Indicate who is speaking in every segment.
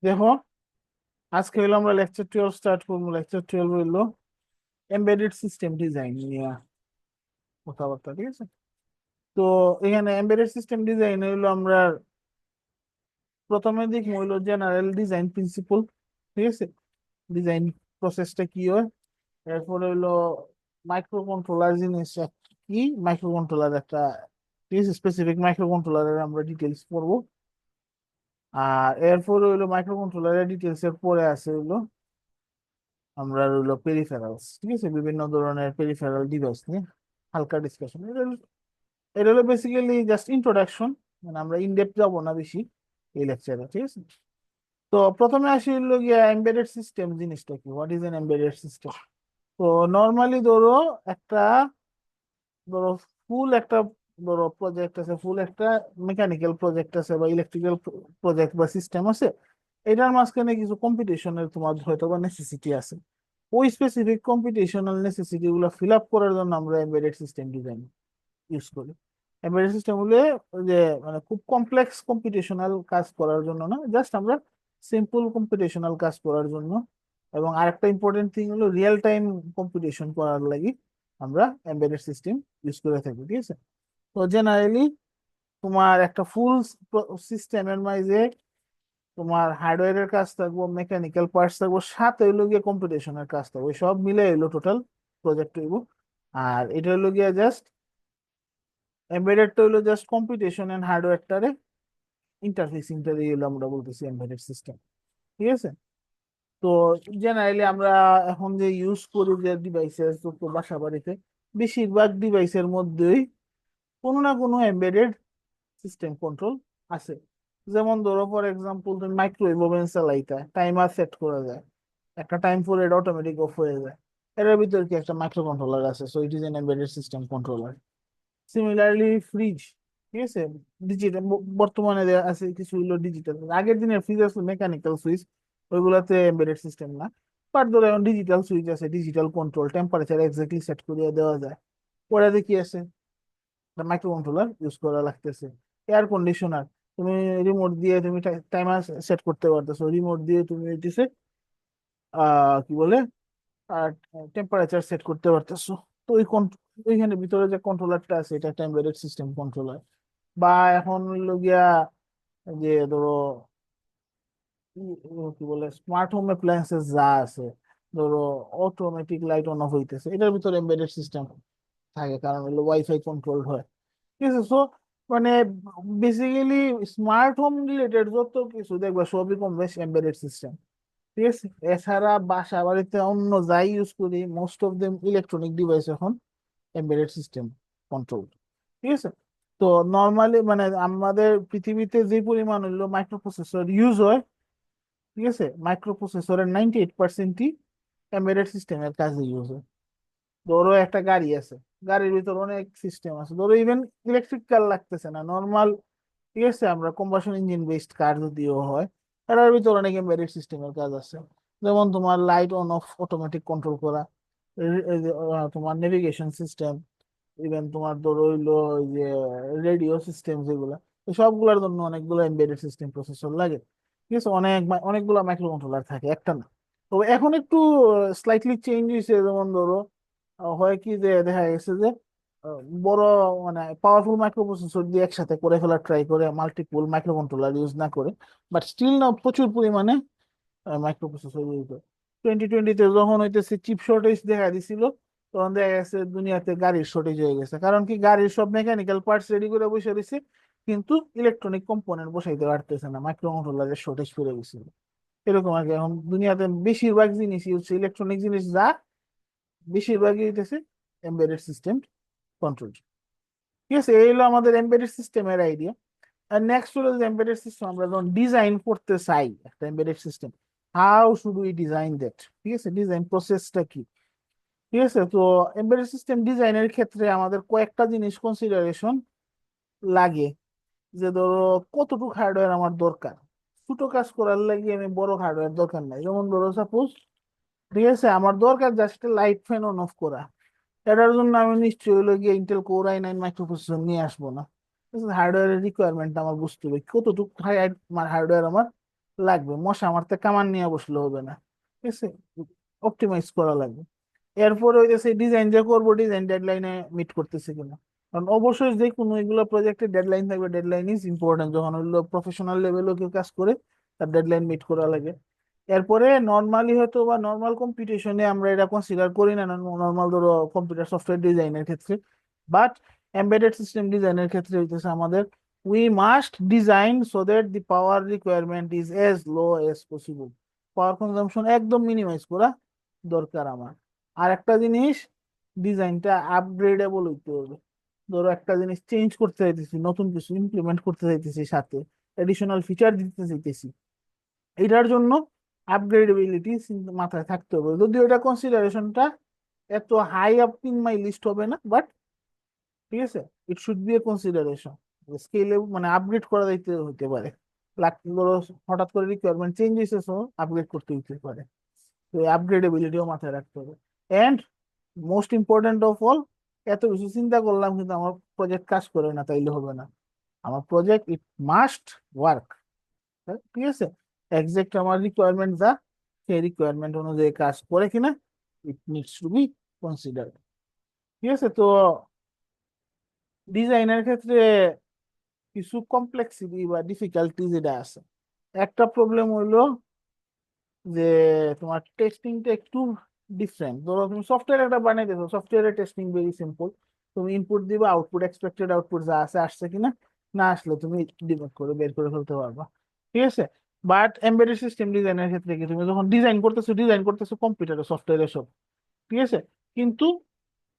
Speaker 1: দেখো, আজকে হইলো আমরা লেকচার 12 স্টার্ট করবো। লেকচার 12 হইলো এমবেডেড সিস্টেম ডিজাইন নিয়ে কথাবার্তা, ঠিক আছে? তো এখানে এমবেডেড সিস্টেম ডিজাইন হইলো আমরা প্রথমে দিক হইলো জেনারেল ডিজাইন প্রিন্সিপল, ঠিক আছে? ডিজাইন প্রসেসটা কি হয়, এরপরে হইলো মাইক্রো কন্ট্রোলার জিনিস কি, মাইক্রো কন্ট্রোলার একটা, ঠিক আছে? স্পেসিফিক মাইক্রো কন্ট্রোলারের আমরা ডিটেলস পড়বো। আর এরপরে হইলো মাইক্রো কন্ট্রোলারের ডিটেলস এর পরে আছে হইলো আমরা রইলো পেরিফেরালস, ঠিক আছে? বিভিন্ন ধরনের পেরিফেরাল ডিভাইস নিয়ে হালকা ডিসকাশন। এটা হলো বেসিক্যালি জাস্ট ইন্ট্রোডাকশন, মানে আমরা ইনডেপথ যাব না বেশি এই লেকচারে, ঠিক আছে? তো প্রথমে আসি হলো গিয়া এমবেডেড সিস্টেম জিনিসটা কি, what is an embedded system. তো নর্মালি ধরো একটা, ধরো ফুল একটা, ধরো প্রজেক্ট আছে, ফুল একটা মেকানিক্যাল প্রজেক্ট আছে বা ইলেকট্রিক্যাল প্রজেক্ট বা সিস্টেম আছে। এটার মাঝখানে কিছু কম্পিটিশনের তোমার হয়তো বা নেসেসিটি আছে। ওই স্পেসিফিক কম্পিটিশনাল নেসেসিটি গুলো ফিল আপ করার জন্য আমরা এমবেডেড সিস্টেম ডিজাইন ইউজ করি। এমবেডেড সিস্টেম হলে ওই যে মানে খুব কমপ্লেক্স কম্পিটিশনাল কাজ করার জন্য না, জাস্ট আমরা সিম্পল কম্পিটিশনাল কাজ করার জন্য। এবং আরেকটা ইম্পর্টেন্ট থিং হলো রিয়েল টাইম কম্পিটিশন করার লাগি আমরা এমবেডেড সিস্টেম ইউজ করে থাকি, ঠিক আছে? তো জেনারেলি তোমার একটা ফুল সিস্টেমের মাঝে তোমার হার্ডওয়্যারের কাজ থাকবো, মেকানিক্যাল পার্টস থাকবো, সাথে হইলো গিয়ে কম্পিটিশনের কাজ থাকবো, ওই সব মিলে হইলো টোটাল প্রজেক্ট হইব। আর এটা হইলো গিয়ে জাস্ট এমবেডেডটা হইলো জাস্ট কম্পিটিশন এন্ড হার্ডওয়্যারটারে ইন্টারফেসিংটা দিয়ে হলো আমরা বলতেছি এমবেডেড সিস্টেম, ঠিক আছে? তো জেনারেলি আমরা এখন যে ইউজ করি যে ডিভাইসেস তো বাসা বাড়িতে, বেশিরভাগ ডিভাইসের মধ্যেই কোনো না কোনো এমবেডেড সিস্টেম কন্ট্রোল আছে। যেমন ধরো ফর এক্সাম্পল তুমি মাইক্রোওয়েভ ওভেন চালাইতা, টাইমার সেট করা যায়, একটা টাইম পরে এটা অটোমেটিক অফ হয়ে যায়। এটার ভিতরে কি একটা মাইক্রো কন্ট্রোলার আছে, so it is an embedded system controller. Similarly fridge, ঠিক আছে? ডিজিটাল, বর্তমানে আছে কিছু হলো ডিজিটাল। আগের দিনের ফ্রিজ আসলে মেকানিক্যাল সুইচ, ওইগুলাতে এমবেডেড সিস্টেম না। বাট ধরো এখন ডিজিটাল সুইচ আছে, digital control, temperature exactly set করিয়ে দেওয়া যায়। ওটাতে কি আছে, মাইক্রো কন্ট্রোলার ইউজ করা লাগতেছে। এয়ার কন্ডিশনার, তুমি রিমোট দিয়ে তুমি টাইমার সেট করতে পারতেছো, রিমোট দিয়ে তুমি হইতেছে কি বলে আর টেম্পারেচার সেট করতে পারতেছো। তো ওইখানে ভিতরে যে কন্ট্রোলারটা আছে এটা একটা এমবেডেড সিস্টেম কন্ট্রোলার। বা এখন হইলো গিয়া যে ধরো কি বলে স্মার্ট হোম অ্যাপ্লায়েন্সেস যা আছে, ধরো অটোমেটিক লাইট অন অফ হইতেছে, এটার ভিতরে এমবেডেড সিস্টেম থাকে, কারণ হলো ওয়াইফাই কন্ট্রোল হয়, ঠিক আছে? সো মানে বেসিক্যালি স্মার্ট হোম রিলেটেড যত কিছু দেখবা সবই কম বেশ এমবেডেড সিস্টেম, ঠিক আছে? এছাড়া বাসা বাড়িতে অন্য যাই ইউজ করি, most of them electronic device এখন এমবেডেড সিস্টেম কন্ট্রোল, ঠিক আছে? তো নর্মালি মানে আমাদের পৃথিবীতে যে পরিমাণ হলো মাইক্রোপ্রসেসর ইউজ হয়, ঠিক আছে, মাইক্রোপ্রসেসরের 98%ই এমবেডেড সিস্টেমের কাজে ইউজ হয়। ধরো একটা গাড়ি আছে, গাড়ির ভিতর অনেক সিস্টেম আছে, ধরো ইভেন ইলেকট্রিক কার লাগতেছে না, নর্মাল, ঠিক আছে, আমরা কম্বাসন ইঞ্জিন বেসড কার যদিও হয়, এটার ভিতর অনেক এমবেডেড সিস্টেমের কাজ আছে। যেমন তোমার light on of automatic control করা, এই যে, তোমার নেভিগেশন সিস্টেম, ইভেন তোমার ধরো হইলো ওই যে রেডিও সিস্টেম যেগুলা, তো সবগুলোর জন্য অনেকগুলো এমবেডেড সিস্টেম প্রসেসর লাগে, ঠিক আছে? অনেকগুলো মাইক্রো কন্ট্রোলার থাকে, একটা না। তো এখন একটু স্লাইটলি চেঞ্জ হয়েছে, যেমন ধরো হয় কি যে দেখা গেছে যে বড় মানে পাওয়ারফুল মাইক্রো প্রসেসর দিয়ে একসাথে করে ফেলার ট্রাই করে, মাল্টিপল মাইক্রো কন্ট্রোলার ইউজ না করে। বাট স্টিল না, প্রচুর পরিমাণে মাইক্রো প্রসেসর ইউজ হয়। 2020-তে যখন হইতেছে চিপ শর্টেজ দেখা দিছিল, তখন দেখা গেছে দুনিয়াতে গাড়ির শর্টেজ হয়ে গেছে। কারণ কি, গাড়ির সব মেকানিক্যাল পার্টস রেডি করে বসে রয়েছে, কিন্তু ইলেকট্রনিক কম্পোনেন্ট বসাইতে পারতেছে না, মাইক্রো কন্ট্রোলারের শর্টেজ পড়ে গেছিল। এরকম আর কি, এখন দুনিয়াতে বেশিরভাগ জিনিসই হচ্ছে ইলেকট্রনিক জিনিস, যা বেশিরভাগই হইতেছে এমবেডেড সিস্টেম কন্ট্রোল, ঠিক আছে? এই হলো আমাদের এমবেডেড সিস্টেমের আইডিয়া। আর নেক্সট হলো যে এমবেডেড সিস্টেম আমরা যখন ডিজাইন করতে চাই একটা embedded system, how should we design that, ঠিক আছে? ডিজাইন প্রসেসটা কি, ঠিক আছে? তো এমবেডেড সিস্টেম ডিজাইনের ক্ষেত্রে আমাদের কয়েকটা জিনিস কনসিডারেশন লাগে। যে ধরো কতটুকু হার্ডওয়্যার আমার দরকার, ছোট কাজ করার লাগে আমি বড় হার্ডওয়্যার দরকার নাই। যেমন ধরো সাপোজ, ঠিক আছে, আমার দরকার just light fan on of করা, এটার জন্য আমি নিশ্চয়ই হলো গিয়ে ইন্টেল কোর i9 মাইক্রোপ্রসেসর নিয়ে আসবো না। হার্ডওয়্যারের রিকোয়ারমেন্ট আমার বুঝতে হবে কতটুকু হার্ডওয়্যার আমার লাগবে, মশা মারতে কামান নিয়ে বসলে হবে না, ঠিক আছে, অপটিমাইজ করা লাগবে। এরপরে হইতেছে ডিজাইন যে করবো, ডিজাইন ডেডলাইনে মিট করতেছে কিনা। কারণ অবশ্যই যে কোনো এগুলো প্রজেক্টের ডেডলাইন থাকবে, ডেডলাইন ইজ ইম্পর্টেন্ট, যখন হলো প্রফেশনাল লেভেলও কেউ কাজ করে তার ডেডলাইন মিট করা লাগে। এরপরে নর্মালি হয়তো বা নর্মাল কম্পিটিশনে আমরা এটা কনসিডার করি না, নর্মাল ধরো কম্পিউটার সফটওয়্যার ডিজাইনের ক্ষেত্রে, বাট এমবেডেড সিস্টেম ডিজাইনের ক্ষেত্রে হইতেছে আমাদের we must design so that the power requirement is as low as possible. Power consumption একদম মিনিমাইজ করা দরকার আমার। আর একটা জিনিস, ডিজাইনটা আপগ্রেডেবল হইতে হবে। ধরো একটা জিনিস চেঞ্জ করতে চাইতেছি, নতুন কিছু ইমপ্লিমেন্ট করতে চাইতেছি, সাথে এডিশনাল ফিচার দিতে চাইতেছি, এটার জন্য আপগ্রেডেবিলিটি মাথায় থাকতে হবে। যদিও এটা কনসিডারেশনটা এত high up in my list হবে না, বাট ঠিক আছে, it should be a consideration. স্কেলে মানে আপগ্রেড করা যাইতে হইতে পারে, ধরো হঠাৎ করে রিকোয়ারমেন্ট চেঞ্জ হয়েছে, সো আপগ্রেড করতে হইতে পারে। তো আপগ্রেডেবিলিটিও মাথায় রাখতে হবে। And most important of all, এত কিছু চিন্তা করলাম কিন্তু আমার প্রজেক্ট কাজ করে না, তাইলে হবে না। আমার প্রজেক্ট ইট মাস্ট ওয়ার্ক, ঠিক আছে, এক্সাক্ট আমার রিকোয়ারমেন্ট যা, সেই রিকোয়ারমেন্ট অনুযায়ী কাজ করে কিনা, it needs to be considered. ঠিক আছে, তো ডিজাইনের ক্ষেত্রে কিছু কমপ্লেক্সিটি বা ডিফিকাল্টি যেটা আছে, একটা প্রবলেম হইলো যে তোমার টেস্টিংটা একটু ডিফারেন্ট। ধরো তুমি সফটওয়্যার একটা বানাইতেছো, সফটওয়্যারের টেস্টিং ভেরি সিম্পল। তুমি ইনপুট দিবা, আউটপুট এক্সপেক্টেড আউটপুট যা আছে আসছে কিনা, না আসলে তুমি ডিবাগ করে বের করে ফেলতে পারবা, ঠিক আছে। বাট এমবেডেড সিস্টেম ডিজাইনের ক্ষেত্রে কি, তুমি যখন ডিজাইন করতেছো কম্পিউটারে সফটওয়্যারে সব, ঠিক আছে, কিন্তু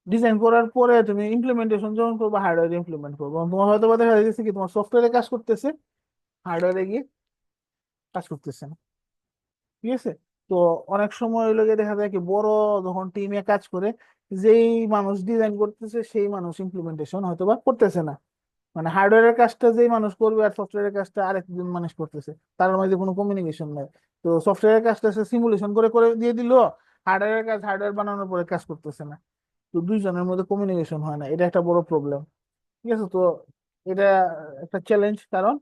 Speaker 1: ডিজাইন করার পরে তুমি ইমপ্লিমেন্টেশন যখন করবো, হার্ডওয়্যারে ইমপ্লিমেন্ট করবো, তোমার হয়তো বা দেখা যাচ্ছে কি তোমার সফটওয়্যারে কাজ করতেছে, হার্ডওয়্যারে গিয়ে কাজ করতেছে না, ঠিক আছে। তো অনেক সময় ওই লোকে দেখা যায় কি বড় যখন টিমে কাজ করে, যেই মানুষ ডিজাইন করতেছে সেই মানুষ ইমপ্লিমেন্টেশন হয়তো বা করতেছে না। মানে হার্ডওয়্যারের কাজটা যেই মানুষ করবে আর সফটওয়্যারের কাজটা আরেকজন মানুষ করতেছে, তার মধ্যে কোনো কমিউনিকেশন নাই। তো সফটওয়্যারের কাজটা সে সিমুলেশন করে করে দিয়ে দিল, হার্ডওয়্যারের কাজ হার্ডওয়্যার বানানোর পরে কাজ করতেছে না। তো দুইজনের মধ্যে কমিউনিকেশন হয় না, এটা একটা বড় প্রবলেম, ঠিক আছে। তো এটা একটা চ্যালেঞ্জ, কারণ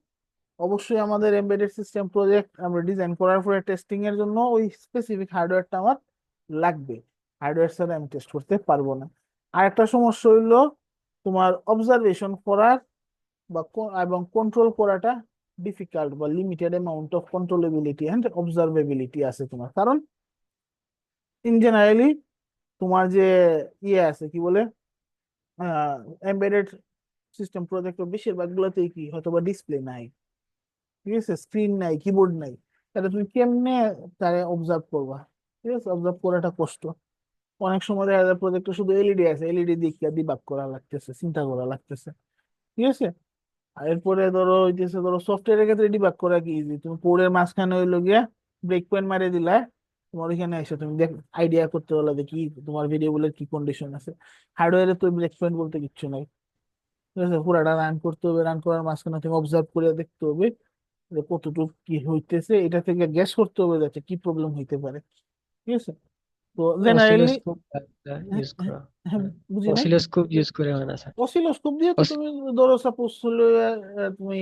Speaker 1: অবশ্যই আমাদের এমবেডেড সিস্টেম প্রজেক্ট আমরা ডিজাইন করার পরে টেস্টিং এর জন্য ওই স্পেসিফিক হার্ডওয়্যারটা আমার লাগবে, হার্ডওয়্যার ছাড়া আমি টেস্ট করতে পারবো না। আর একটা সমস্যা হইলো তোমার অবজারভেশন করার বা এবং কন্ট্রোল করাটা ডিফিকাল্ট, বা limited amount of controllability and observability আছে তোমার। কারণ ইন জেনারেলি তোমার যে ইয়ে আছে কি বলে, এমবেডেড সিস্টেম প্রজেক্ট বেশিরভাগ গুলোতেই কি হয়তো বা ডিসপ্লে নাই, ঠিক আছে, স্ক্রিন নাই, কিবোর্ড নাই, তাহলে তুমি কেমনে তারে অবজার্ভ করবা? ঠিক আছে, অবজার্ভ করাটা কষ্ট। অনেক সময় দেখা যায় প্রজেক্টে শুধু এলইডি আছে, এলইডি দিয়ে ডিবাগ করা লাগতেছে, চিন্তা করা লাগতেছে, ঠিক আছে। আর এরপরে ধরো হইতেছে, ধরো সফটওয়্যারের ক্ষেত্রে ডিবাগ করা কি ইজি, তুমি কোডের মাঝখানে হইলো গিয়া ব্রেক পয়েন্ট মারিয়ে দিলা, তোমার ওইখানে এসে তুমি দেখ আইডিয়া করতে পারলা যে কি তোমার ভেরিয়েবলের কি কন্ডিশন আছে। হার্ডওয়্যারে তো ব্রেক পয়েন্ট বলতে কিচ্ছু নাই, ঠিক আছে, পুরাটা রান করতে হবে, রান করার মাঝখানে তুমি অবজার্ভ করে দেখতে হবে যে কতটুকু কি হইতেছে, এটা থেকে গ্যাস করতে হবে যাচ্ছে কি প্রবলেম হইতে পারে, ঠিক আছে। তো জেনারেলি
Speaker 2: অসিলোস্কোপ ইউজ করা হয়।
Speaker 1: বুঝি নাই।
Speaker 2: অসিলোস্কোপ ইউজ করে হয় না স্যার?
Speaker 1: অসিলোস্কোপ দিয়ে তো তুমি ধরো সাপোজ তুমি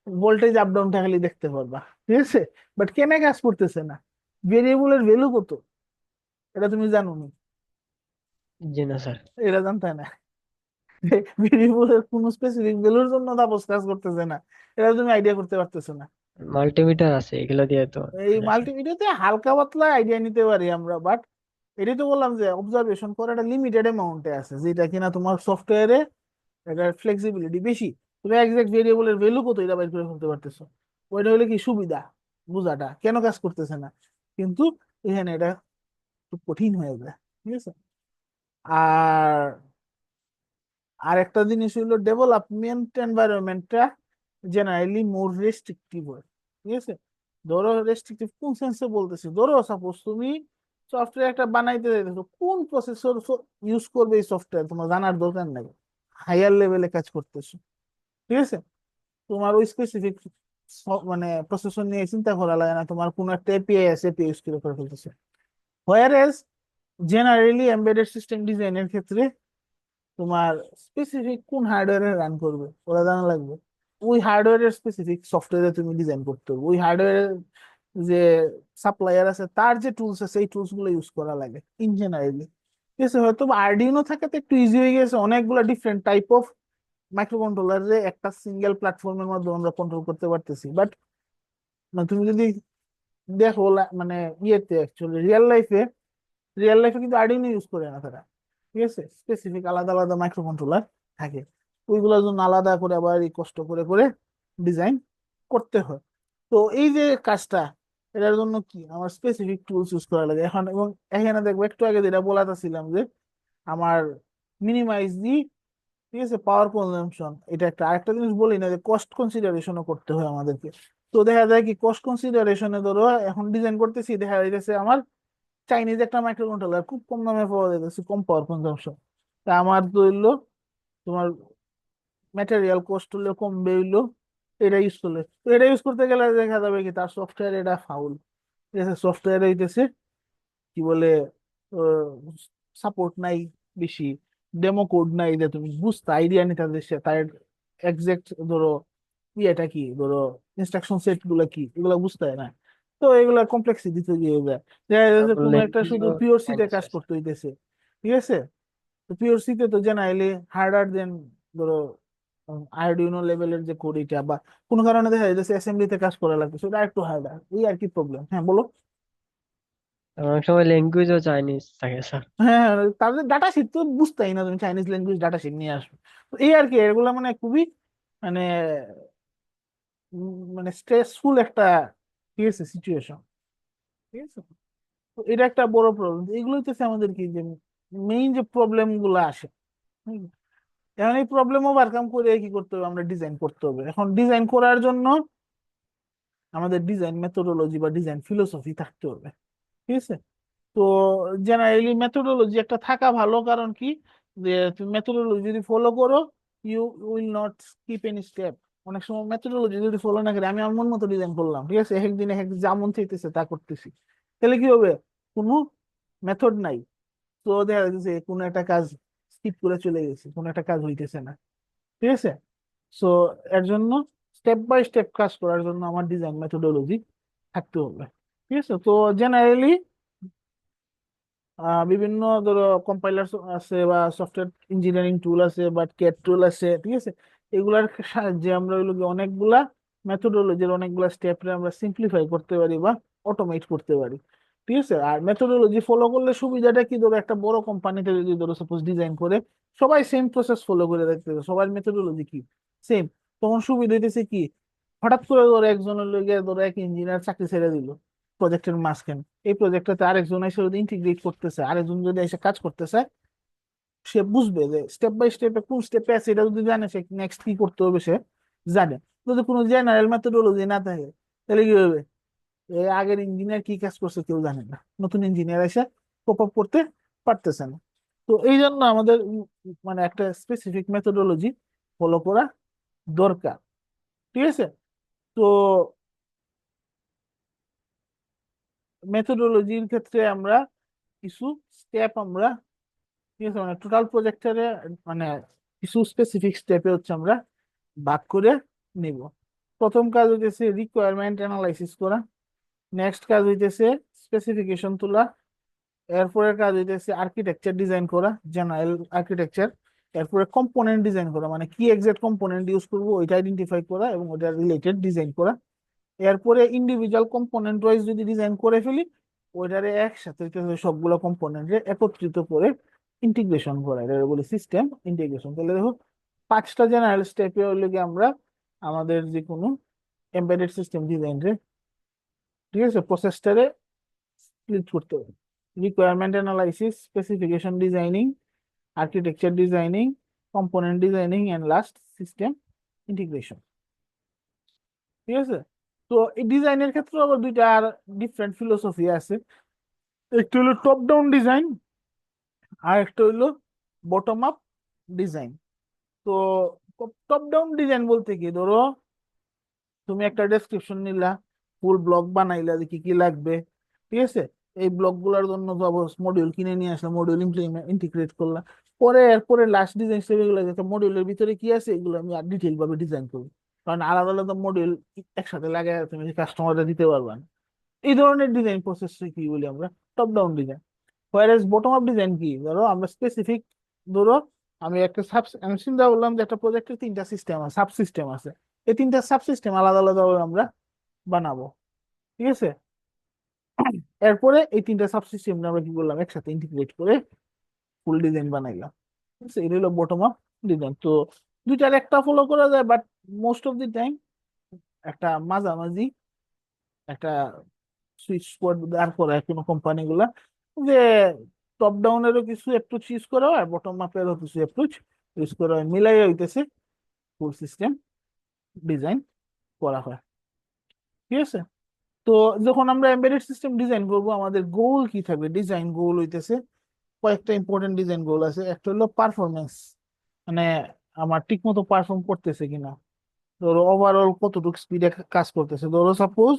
Speaker 1: ভোল্টেজ আপ ডাউন খালি দেখতে পারবা, ঠিক আছে, বাট কেনে কাজ করতেছে না, ভেরিয়েবলের ভ্যালু কত এটা তুমি জানো না,
Speaker 2: জি না স্যার।
Speaker 1: এটা জানতে না, ভেরিয়েবলের কোন স্পেসিফিক ভ্যালুর জন্য তাপস কাজ করতেছে না, এটা তুমি আইডিয়া করতে পারতেছো না।
Speaker 2: মাল্টিমিটার আছে, এগুলো দিয়ে তো
Speaker 1: এই
Speaker 2: হয় না স্যার?
Speaker 1: মাল্টিমিডিয়াতে হালকা পাতলা আইডিয়া নিতে পারি আমরা, বাট এটাই তো বললাম যে অবজারভেশন করাটা লিমিটেড অ্যামাউন্টে আছে, যেটা কিনা তোমার সফটওয়্যারে এটার ফ্লেক্সিবিলিটি বেশি। তুমি একজ্যাক্ট ভেরিয়েবলের ভ্যালু কত এটা বাইর করে ফেলতে পারতেছো, ওইটা হলে কি সুবিধা বুঝাটা কেন কাজ করতেছে না। কিন্তু এখানে এটা খুব কঠিন হয়ে যায়, ঠিক আছে। আর আর একটা জিনিস হইলো ডেভেলপমেন্ট এনভায়রনমেন্টটা জেনারেলি মোর রেস্ট্রিকটিভ হয়, ঠিক আছে। ধরো রেস্ট্রিকটিভ কোন সেন্সে বলতেছি, ধরো সাপোজ তুমি সফটওয়্যার একটা বানাইতে চাইতেছো, কোন প্রসেসর ইউজ করবে এই সফটওয়্যার তোমার জানার দরকার নাই, হায়ার লেভেলে কাজ করতেছো, ঠিক আছে। তোমার ওই স্পেসিফিক মানে প্রসেসর নিয়ে চিন্তা করা লাগে না, তোমার কোনো একটা এপিআই আছে, এপিআই ইউজ করে ফেলতেছে। হোয়ার জেনারেলি এমবেডেড সিস্টেম ডিজাইনের ক্ষেত্রে তোমার স্পেসিফিক কোন হার্ডওয়্যারে রান করবে ওরা জানা লাগবে, ওই হার্ডওয়্যারের স্পেসিফিক সফটওয়্যারে তুমি ডিজাইন করতে হবে, ওই হার্ডওয়্যারের যে সাপ্লায়ার আছে তার যে টুলস আছে এই টুলস গুলো ইউজ করা লাগে ইন জেনারেলি। ঠিক আছে, হয়তো আরডিনো থাকে তো একটু ইজি হয়ে গেছে, অনেকগুলো different type of micro controller যে একটা সিঙ্গেল প্ল্যাটফর্মের মধ্যে আমরা কন্ট্রোল করতে পারতেছি। বাট তুমি যদি দেখো মানে ইয়েতে অ্যাকচুয়ালি রিয়েল লাইফে কিন্তু আরডিনো ইউজ করে না তারা। ঠিক আছে, স্পেসিফিক আলাদা আলাদা মাইক্রো কন্ট্রোলার থাকে, ওইগুলোর জন্য আলাদা করে আবার এই কষ্ট করে করে ডিজাইন করতে হয়। তো এই যে কাজটা, এটার জন্য কি আমার স্পেসিফিক টুলস ইউজ করা লাগে এখন। এবং এখানে দেখবো একটু আগে যেটা বলাতেছিলাম যে আমার মিনিমাইজ দি, ঠিক আছে, পাওয়ার কনজাম্পশন, এটা একটা। আরেকটা জিনিস বলি না যে কস্ট কনসিডারেশনও করতে হয় আমাদেরকে। তো দেখা যায় কি কস্ট কনসিডারেশনে ধরো এখন ডিজাইন করতেছি, দেখা যাইতেছে আমার চাইনিজ একটা মাইক্রো কন্ট্রোলার খুব কম দামে পাওয়া যাইতেছে, কম পাওয়ার কনজাম্পশন। তা আমার তো হইলো তোমার ম্যাটেরিয়াল কস্ট হলে কমবে হইলো এটা ইউজ করলে। তো এটা ইউজ করতে গেলে দেখা যাবে কি তার সফটওয়্যার এটা ফাউল। ঠিক আছে, সফটওয়্যার হইতেছে কি বলে সাপোর্ট নাই বেশি, ডেমো কোড নাই যে তুমি বুঝতে আইডিয়া নিতে তার এক্সাক্ট ধরো ইয়েটা কি, ধরো ইনস্ট্রাকশন সেট গুলো কি, এগুলো বুঝতে হয় না। তো এগুলা কমপ্লেক্সিটি তৈরি হয়ে যায়। দেখা
Speaker 2: আর
Speaker 1: যাচ্ছে কোনো
Speaker 2: বললেন
Speaker 1: একটা
Speaker 2: কি
Speaker 1: শুধু
Speaker 2: ও
Speaker 1: পিওর সিতে
Speaker 2: চাইনিজ
Speaker 1: কাজ
Speaker 2: হয়েছে।
Speaker 1: করতে হইতেছে। ঠিক আছে, তো পিওর সিতে তো জেনারেলি হার্ডার দেন ধরো আরডিনো লেভেলের যে কোড এটা, বা কোনো কারণে দেখা যাচ্ছে অ্যাসেম্বলিতে কাজ করা লাগতেছে, ওটা একটু হার্ডার, এই আর কি প্রবলেম। হ্যাঁ বলো।
Speaker 2: আর অনেক সময় ল্যাঙ্গুয়েজও চাইনিজ থাকে স্যার।
Speaker 1: হ্যাঁ হ্যাঁ, তাদের ডাটা শিট তো বুঝতেই না তুমি, চাইনিজ ল্যাঙ্গুয়েজ ডাটা শিট নিয়ে আসবে। তো এই আর কি, এগুলো মানে খুবই মানে মানে স্ট্রেসফুল একটা, ঠিক আছে, সিচুয়েশন। ঠিক আছে, তো এটা একটা বড় প্রবলেম। এগুলো হচ্ছে আমাদের কি যে মেইন যে প্রবলেম গুলো আসে। হুম। এখন এই প্রবলেম ওভারকাম করে কি করতে হবে, আমরা ডিজাইন করতে হবে। এখন ডিজাইন করার জন্য আমাদের ডিজাইন মেথোডোলজি বা ডিজাইন ফিলোসফি থাকতে হবে। ঠিক আছে, তো জেনারেলি মেথোডোলজি একটা থাকা ভালো, কারণ কি যে তুমি মেথোডোলজি যদি ফলো করো you will not skip any step. অনেক সময় মেথোডোলজি যদি ফলো না করে আমি আমার মন মতো ডিজাইন করলাম, ঠিক আছে, এক একদিন এক এক যা মন চাইতেছে তা করতেছি, তাহলে কি হবে, কোনো মেথড নাই। তো দেখা যাচ্ছে কোনো একটা কাজ স্কিপ করে চলে গেছে, কোনো একটা কাজ হইতেছে না। ঠিক আছে, সো এর জন্য স্টেপ বাই স্টেপ কাজ করার জন্য আমার ডিজাইন মেথোডোলজি থাকতে হবে। ঠিক আছে, তো জেনারেলি বিভিন্ন ধরো কম্পাইলার আছে বা সফটওয়্যার ইঞ্জিনিয়ারিং টুল আছে বা ক্যাড টুল আছে। ঠিক আছে, এগুলার সাহায্যে আমরা ওইগুলো অনেকগুলা মেথোডোলজির অনেকগুলা স্টেপে আমরা সিম্পলিফাই করতে পারি বা অটোমেট করতে পারি। ঠিক আছে, আর মেথোডোলজি ফলো করলে সুবিধাটা কি, ধরো একটা বড় কোম্পানিতে যদি ধরো সাপোজ ডিজাইন করে সবাই সেম প্রসেস ফলো করে দেখতে হবে, সবার মেথোডোলজি কি সেম, তখন সুবিধা হইতেছে কি, হঠাৎ করে ধরো একজনের লগে ধরো এক ইঞ্জিনিয়ার চাকরি ছেড়ে দিল প্রজেক্টের মাঝখানে, এই প্রজেক্টটাতে আরেকজন এসে যদি ইন্টিগ্রেট করতেছে, আরেকজন যদি এসে কাজ করতেছে, সে বুঝবে যে স্টেপ বাই স্টেপে কোন স্টেপে আছে, এটা যদি জানে সে নেক্সট কি করতে হবে সে জানে। যদি কোনো জেনারেল মেথোডোলজি না থাকে তাহলে কি হবে, এই আগের ইঞ্জিনিয়ার কি কাজ করছে কেউ জানে না, নতুন ইঞ্জিনিয়ার এসে কোপ আপ করতে পারতেছে না। তো এই জন্য আমাদের মানে একটা স্পেসিফিক মেথোডোলজি ফলো করা দরকার। ঠিক আছে, তো মেথোডোলজির ক্ষেত্রে আমরা কিছু স্টেপ আমরা, ঠিক আছে, মানে টোটাল প্রজেক্টরে মানে কিছু স্পেসিফিক স্টেপে হচ্ছে আমরা ভাগ করে নিব। প্রথম কাজ হইতেছে রিকোয়ারমেন্ট অ্যানালাইসিস করা, নেক্সট কাজ হইতেছে স্পেসিফিকেশন তোলা, এরপরে কাজ হইতেছে আর্কিটেকচার ডিজাইন করা, জেনারেল আর্কিটেকচার, এরপরে কম্পোনেন্ট ডিজাইন করা, মানে কি এক্সাক্ট কম্পোনেন্ট ইউজ করবো ওইটা আইডেন্টিফাই করা এবং ওইটা রিলেটেড ডিজাইন করা। এরপরে ইন্ডিভিজুয়াল কম্পোনেন্ট ওয়াইজ যদি ডিজাইন করে ফেলি, ওইটারে একসাথে সবগুলো কম্পোনেন্টে একত্রিত করে ইন্টিগ্রেশন করা, এটা বলি সিস্টেম ইন্টিগ্রেশন। তাহলে দেখো পাঁচটা জেনারেল স্টেপে হলে গিয়ে আমরা আমাদের যে কোনো এমবেডেড সিস্টেম ডিজাইন রে, ঠিক আছে, প্রসেসটারে স্প্লিট করতে হবে। Requirement analysis, specification designing, architecture designing, component designing and last system integration. ঠিক আছে, তো এই ডিজাইনের ক্ষেত্রে আবার দুইটা আর ডিফারেন্ট ফিলোসফি আছে। একটা হলো টপ ডাউন ডিজাইন, আর একটা হইলো বটম আপ ডিজাইন। তো টপ ডাউন ডিজাইন বলতে কি, ধরো তুমি একটা ডেসক্রিপশন নিলা, ফুল ব্লক বানাইলা যে কি কি লাগবে। ঠিক আছে, এই ব্লক গুলার জন্য মডিউল কিনে নিয়ে আসলে মডিউল ইন্টিগ্রেট করলা, পরে এরপরে লাস্ট ডিজাইন স্টেপ এগুলো যাতে মডিউলের ভিতরে কি আছে এগুলো আমি আর ডিটেইল ভাবে ডিজাইন করবো, কারণ আলাদা আলাদা মডিউল একসাথে লাগাই তুমি কাস্টমাররা দিতে পারবা না। এই ধরনের ডিজাইন প্রসেস কি বলি আমরা? Top down design. Whereas bottom up design কি, ধরো আমরা স্পেসিফিক, ধরো আমি একটা সাব, আমি চিন্তা করলাম যে একটা প্রজেক্টের তিনটা সিস্টেম আছে, সাব সিস্টেম আছে, এই তিনটা সাব সিস্টেম আলাদা আলাদা ভাবে আমরা বানাবো, ঠিক আছে? এরপরে এই তিনটা সাব সিস্টেম আমরা কি করলাম, একসাথে ইন্টিগ্রেট করে ফুল ডিজাইন বানাইলাম, ঠিক আছে? এটা হলো বটম আপ ডিজাইন। তো দুইটার একটা ফলো করা যায়, but most of the time একটা মাঝামাঝি একটা সুইচ স্পট দাঁড় করায় কোনো কোম্পানি গুলা, যে টপ ডাউনেরও কিছু অ্যাপ্রোচ ইউজ করা হয়, বটম আপেরও কিছু অ্যাপ্রোচ ইউজ করা হয়, মিলাই হইতেছে ফুল সিস্টেম ডিজাইন করা হয়, ঠিক আছে? তো যখন আমরা এমবেডেড সিস্টেম ডিজাইন করব, আমাদের গোল কি থাকবে? ডিজাইন গোল হইতেছে কয়েকটা ইম্পর্টেন্ট ডিজাইন গোল আছে। একটা হলো পারফরমেন্স, মানে আমার ঠিক মতো পারফর্ম করতেছে কিনা, ধরো ওভারঅল কতটুকু স্পিডে কাজ করতেছে। ধরো সাপোজ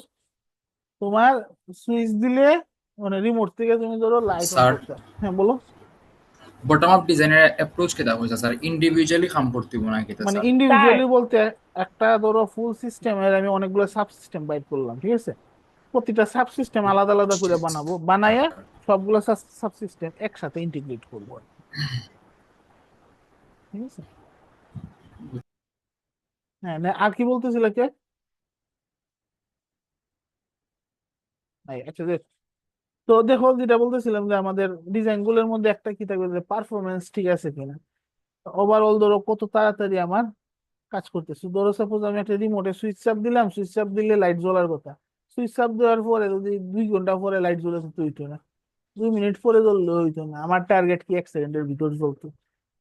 Speaker 1: তোমার সুইচ দিলে, মানে রিমোট থেকে তুমি ধরো লাইট অন
Speaker 3: স্যার,
Speaker 1: করতে, হ্যাঁ বলো।
Speaker 3: বটম আপ ডিজাইনের অ্যাপ্রোচ কেটা হয়েছে স্যার? ইন্ডিভিজুয়ালি কাম করতে না কেটা
Speaker 1: মানে
Speaker 3: স্যার?
Speaker 1: ইন্ডিভিজুয়ালি বলতে, একটা ধরো ফুল সিস্টেমের আমি অনেকগুলো সাব সিস্টেম বাইর করলাম, ঠিক আছে? প্রতিটা সাব সিস্টেম আলাদা আলাদা করে বানাবো, বানায়া সবগুলো সাব সিস্টেম একসাথে ইন্টিগ্রেট করবো, ঠিক আছে? হ্যাঁ, আর কি বলতেছিল কে? আচ্ছা, তো দেখো যেটা বলতেছিলাম যে আমাদের ডিজাইন গুলোর মধ্যে একটা কি থাকবে, যে পারফরমেন্স ঠিক আছে কিনা, ওভারঅল ধরো কত তাড়াতাড়ি আমার কাজ করতেছে। ধরো সাপোজ আমি একটা রিমোটে সুইচ চাপ দিলাম, সুইচ চাপ দিলে লাইট জ্বলার কথা, সুইচ চাপ দেওয়ার পরে যদি 2 ঘন্টা পরে লাইট জ্বলে তো হইতো না, 2 মিনিট পরে জ্বললে হইতো না, আমার টার্গেট কি 1 সেকেন্ডের ভিতর জ্বলতো,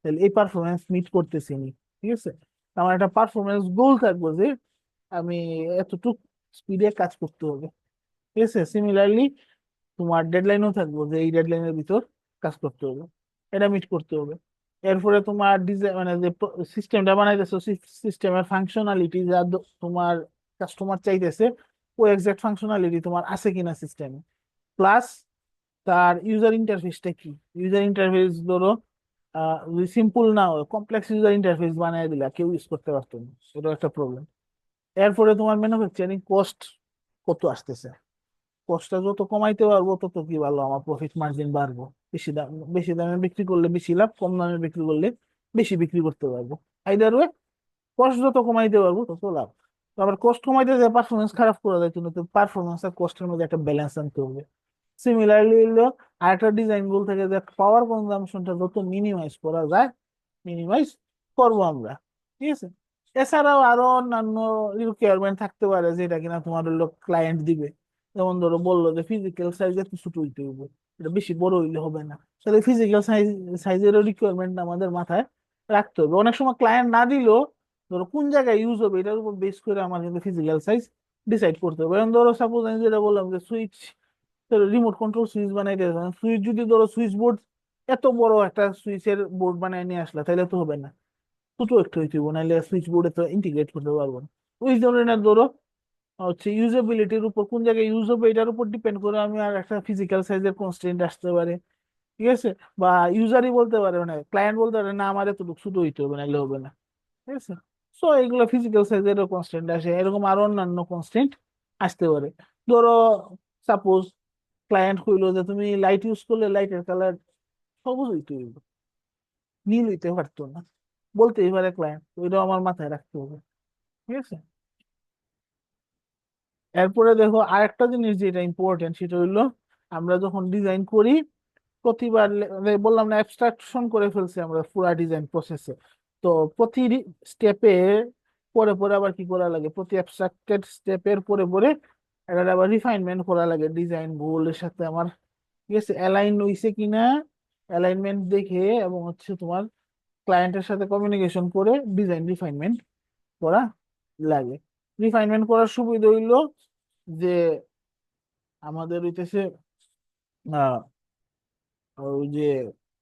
Speaker 1: তাহলে এই পারফরমেন্স মিট করতেছি নি, ঠিক আছে? আমার একটা পারফরমেন্স গোল থাকবো যে আমি এতটুকু স্পিডে কাজ করতে হবে, ঠিক আছে? সিমিলারলি তোমার ডেডলাইনও থাকবো যে এই ডেডলাইনের ভিতর কাজ করতে হবে, এটা মিট করতে হবে। এরপরে তোমার ডিজাইন, মানে যে সিস্টেমটা বানাইতেছো, সিস্টেমের ফাংশনালিটি যা তোমার কাস্টমার চাইতেছে, ওই এক্সাক্ট ফাংশনালিটি তোমার আছে কিনা সিস্টেমে, প্লাস তার ইউজার ইন্টারফেসটা কি। ইউজার ইন্টারফেস ধরো যদি সিম্পল না হয়, কমপ্লেক্স ইউজার ইন্টারফেস বানিয়ে দিলা কেউ ইউজ করতে পারতো না, এটা একটা প্রবলেম। এরপরে তোমার ম্যানুফ্যাকচারিং কস্ট কত আসতেছে, কষ্টটা যত কমাইতে পারবো তত কি ভালো, আমার প্রফিট মার্জিন বাড়বো, বেশি দাম, বেশি দামে বিক্রি করলে বেশি লাভ, কম দামে বিক্রি করলে বেশি বিক্রি করতে পারবো। আইদার ওয়ে, কষ্ট যত কমাইতে পারবো তত লাভ। তো আবার কষ্ট কমাইতে যায় পারফরমেন্স খারাপ করা যায়, কিন্তু পারফরমেন্স আর কষ্টের মধ্যে একটা ব্যালেন্স আনতে হবে। সিমিলারলি হলো আরেকটা ডিজাইন গোল থেকে, যে পাওয়ার কনজাম্পশনটা যত মিনিমাইজ করা যায় মিনিমাইজ করবো আমরা, ঠিক আছে? এছাড়াও আরো অন্যান্য রিকোয়ারমেন্ট থাকতে পারে, যেটা কিনা তোমার হলো ক্লায়েন্ট দিবে। যেমন ধরো বললো যে ফিজিক্যাল সাইজ এত ছোট হইতে হবে, এটা বেশি বড় হইলে হবে না, তাহলে ফিজিক্যাল সাইজেরও রিকোয়ারমেন্ট আমাদের মাথায় রাখতে হবে। অনেক সময় ক্লায়েন্ট না দিলেও ধরো কোন জায়গায় ইউজ হবে এটার উপর বেস করে আমার কিন্তু ফিজিক্যাল সাইজ ডিসাইড করতে হবে। এখন ধরো সাপোজ আমি যেটা বললাম যে সুইচ, রিমোট কন্ট্রোল সুইচ বানাই দিয়েছে, সুইচ যদি ধরো সুইচ বোর্ড এত বড় একটা সুইচের বোর্ড বানায় নিয়ে আসলা, তাহলে তো হবে না, ছোট একটু হইতে হবে, নাহলে সুইচ বোর্ডে তো ইন্টিগ্রেট করতে পারবো না। ওই ধরনের ধরো হচ্ছে ইউজেবিলিটির উপর, কোন জায়গায় ইউজ হবে এটার উপর ডিপেন্ড করে আমি আর একটা ফিজিক্যাল সাইজের কনস্ট্রেন্ট আসতে পারে, ঠিক আছে? বা ইউজারই বলতে পারে, মানে ক্লায়েন্ট বলতে পারে না আমার এতটুকু ছোট হইতে হবে, নাহলে হবে না, ঠিক আছে? সো এগুলো ফিজিক্যাল সাইজেরও কনস্ট্রেন্ট আসে, এরকম আরো অন্যান্য কনস্ট্রেন্ট আসতে পারে। ধরো সাপোজ ক্লায়েন্ট কইলো যে তুমি লাইট ইউজ করলে লাইটের কালার সবুজ হইতে হইব, নীল হইতে পারতো না, বলতেই পারে ক্লায়েন্ট, ওইটাও আমার মাথায় রাখতে হবে, ঠিক আছে? এরপরে দেখো আরেকটা জিনিস যেটা ইম্পর্টেন্ট, সেটা হইলো আমরা যখন ডিজাইন করি প্রতিবার বললাম না অ্যাবস্ট্রাকশন করে ফেলছি আমরা পুরা ডিজাইন প্রসেসে, তো প্রতি স্টেপে পরে পরে আবার কি করা লাগে, প্রতি অ্যাবস্ট্রাক্টেড স্টেপের পরে পরে এটা আবার রিফাইনমেন্ট করা লাগে ডিজাইন গোলের সাথে আমার, ঠিক আছে? অ্যালাইন হইছে কিনা অ্যালাইনমেন্ট দেখে, এবং হচ্ছে তোমার ক্লায়েন্টের সাথে কমিউনিকেশন করে ডিজাইন রিফাইনমেন্ট করা লাগে। রিফাইনমেন্ট করার সুবিধা হইলো যে আমাদের হইতেছে ওই যে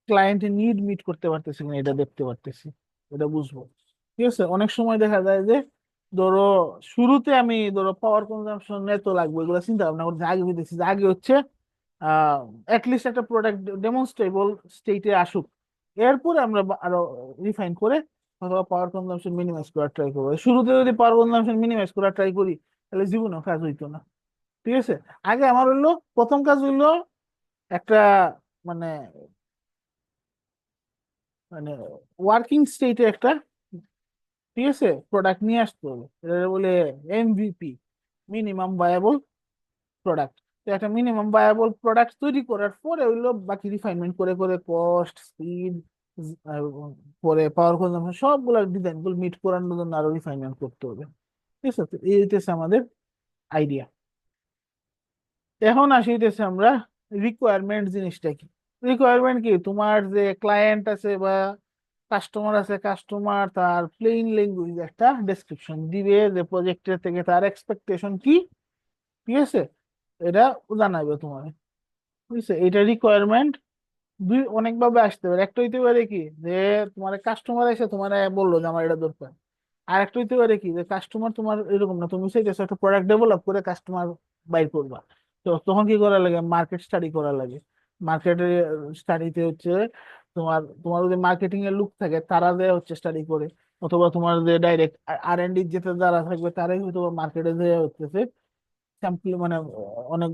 Speaker 1: ক্লায়েন্টের নিড মিট করতে পারতেছি কিনা এটা দেখতে পারতেছি, এটা বুঝবো, ঠিক আছে? অনেক সময় দেখা যায় যে ধরো শুরুতে আমি ধরো পাওয়ার কনজাম্পশন এত লাগবে এগুলো চিন্তা ভাবনা করছি, আগে বুঝতেছি যে আগে হচ্ছে লিস্ট একটা প্রোডাক্ট ডেমনস্ট্রেবল স্টেটে আসুক, এরপরে আমরা আরো রিফাইন করে অথবা পাওয়ার কনজাম্পশন মিনিমাইজ করার ট্রাই করবো। শুরুতে যদি পাওয়ার কনজাম্পশন মিনিমাইজ করার ট্রাই করি, তাহলে জীবনেও কাজ হইতো না, ঠিক আছে। আগে আমার হইলো প্রথম কাজ হইলো একটা মানে মানে ওয়ার্কিং স্টেটে একটা, ঠিক আছে, প্রোডাক্ট নিয়ে আসতে হবে। এটা বলে এমভিপি, মিনিমাম ভায়াবল প্রোডাক্ট। তো একটা মিনিমাম ভায়াবল প্রোডাক্ট তৈরি করার পরে হইলো বাকি রিফাইনমেন্ট করে করে কস্ট, স্পিড, পরে পাওয়ার কনজাম্পশন সবগুলো ডিজাইন গুলো মিট করানোর জন্য আরো রিফাইনমেন্ট করতে হবে। ঠিক আছে, তো এই হইতেছে আমাদের আইডিয়া। এখন আসি হইতেছে আমরা রিকোয়ারমেন্ট জিনিসটা কি। রিকোয়ারমেন্ট কি, তোমার যে ক্লায়েন্ট আছে বা কাস্টমার আছে, কাস্টমার তার প্লেন ল্যাঙ্গুয়েজ একটা ডেসক্রিপশন দিবে যে প্রজেক্টের থেকে তার এক্সপেকটেশন কি, ঠিক আছে, এটা জানাবে তোমার। ঠিক আছে, এটা রিকোয়ারমেন্ট দুই অনেক ভাবে আসতে পারে। একটা হইতে পারে কি যে তোমার কাস্টমার এসে তোমার বললো যে আমার এটা দরকার। আর একটা হইতে পারে কি যে কাস্টমার তোমার এরকম না, তুমি চাইতেছো একটা প্রোডাক্ট ডেভেলপ করে কাস্টমার বাইর করবা। তো তখন কি করা লাগে, মার্কেট স্টাডি করা লাগে। মার্কেটের স্টাডিতে হচ্ছে তোমার তোমার যে মার্কেটিং এর লোক থাকে তারা যে হচ্ছে স্টাডি করে, অথবা তোমার যে ডাইরেক্ট আর এন্ড ডি যেতে যারা থাকবে তারাই হয়তো মার্কেটে যে হচ্ছে স্যাম্পল মানে অনেক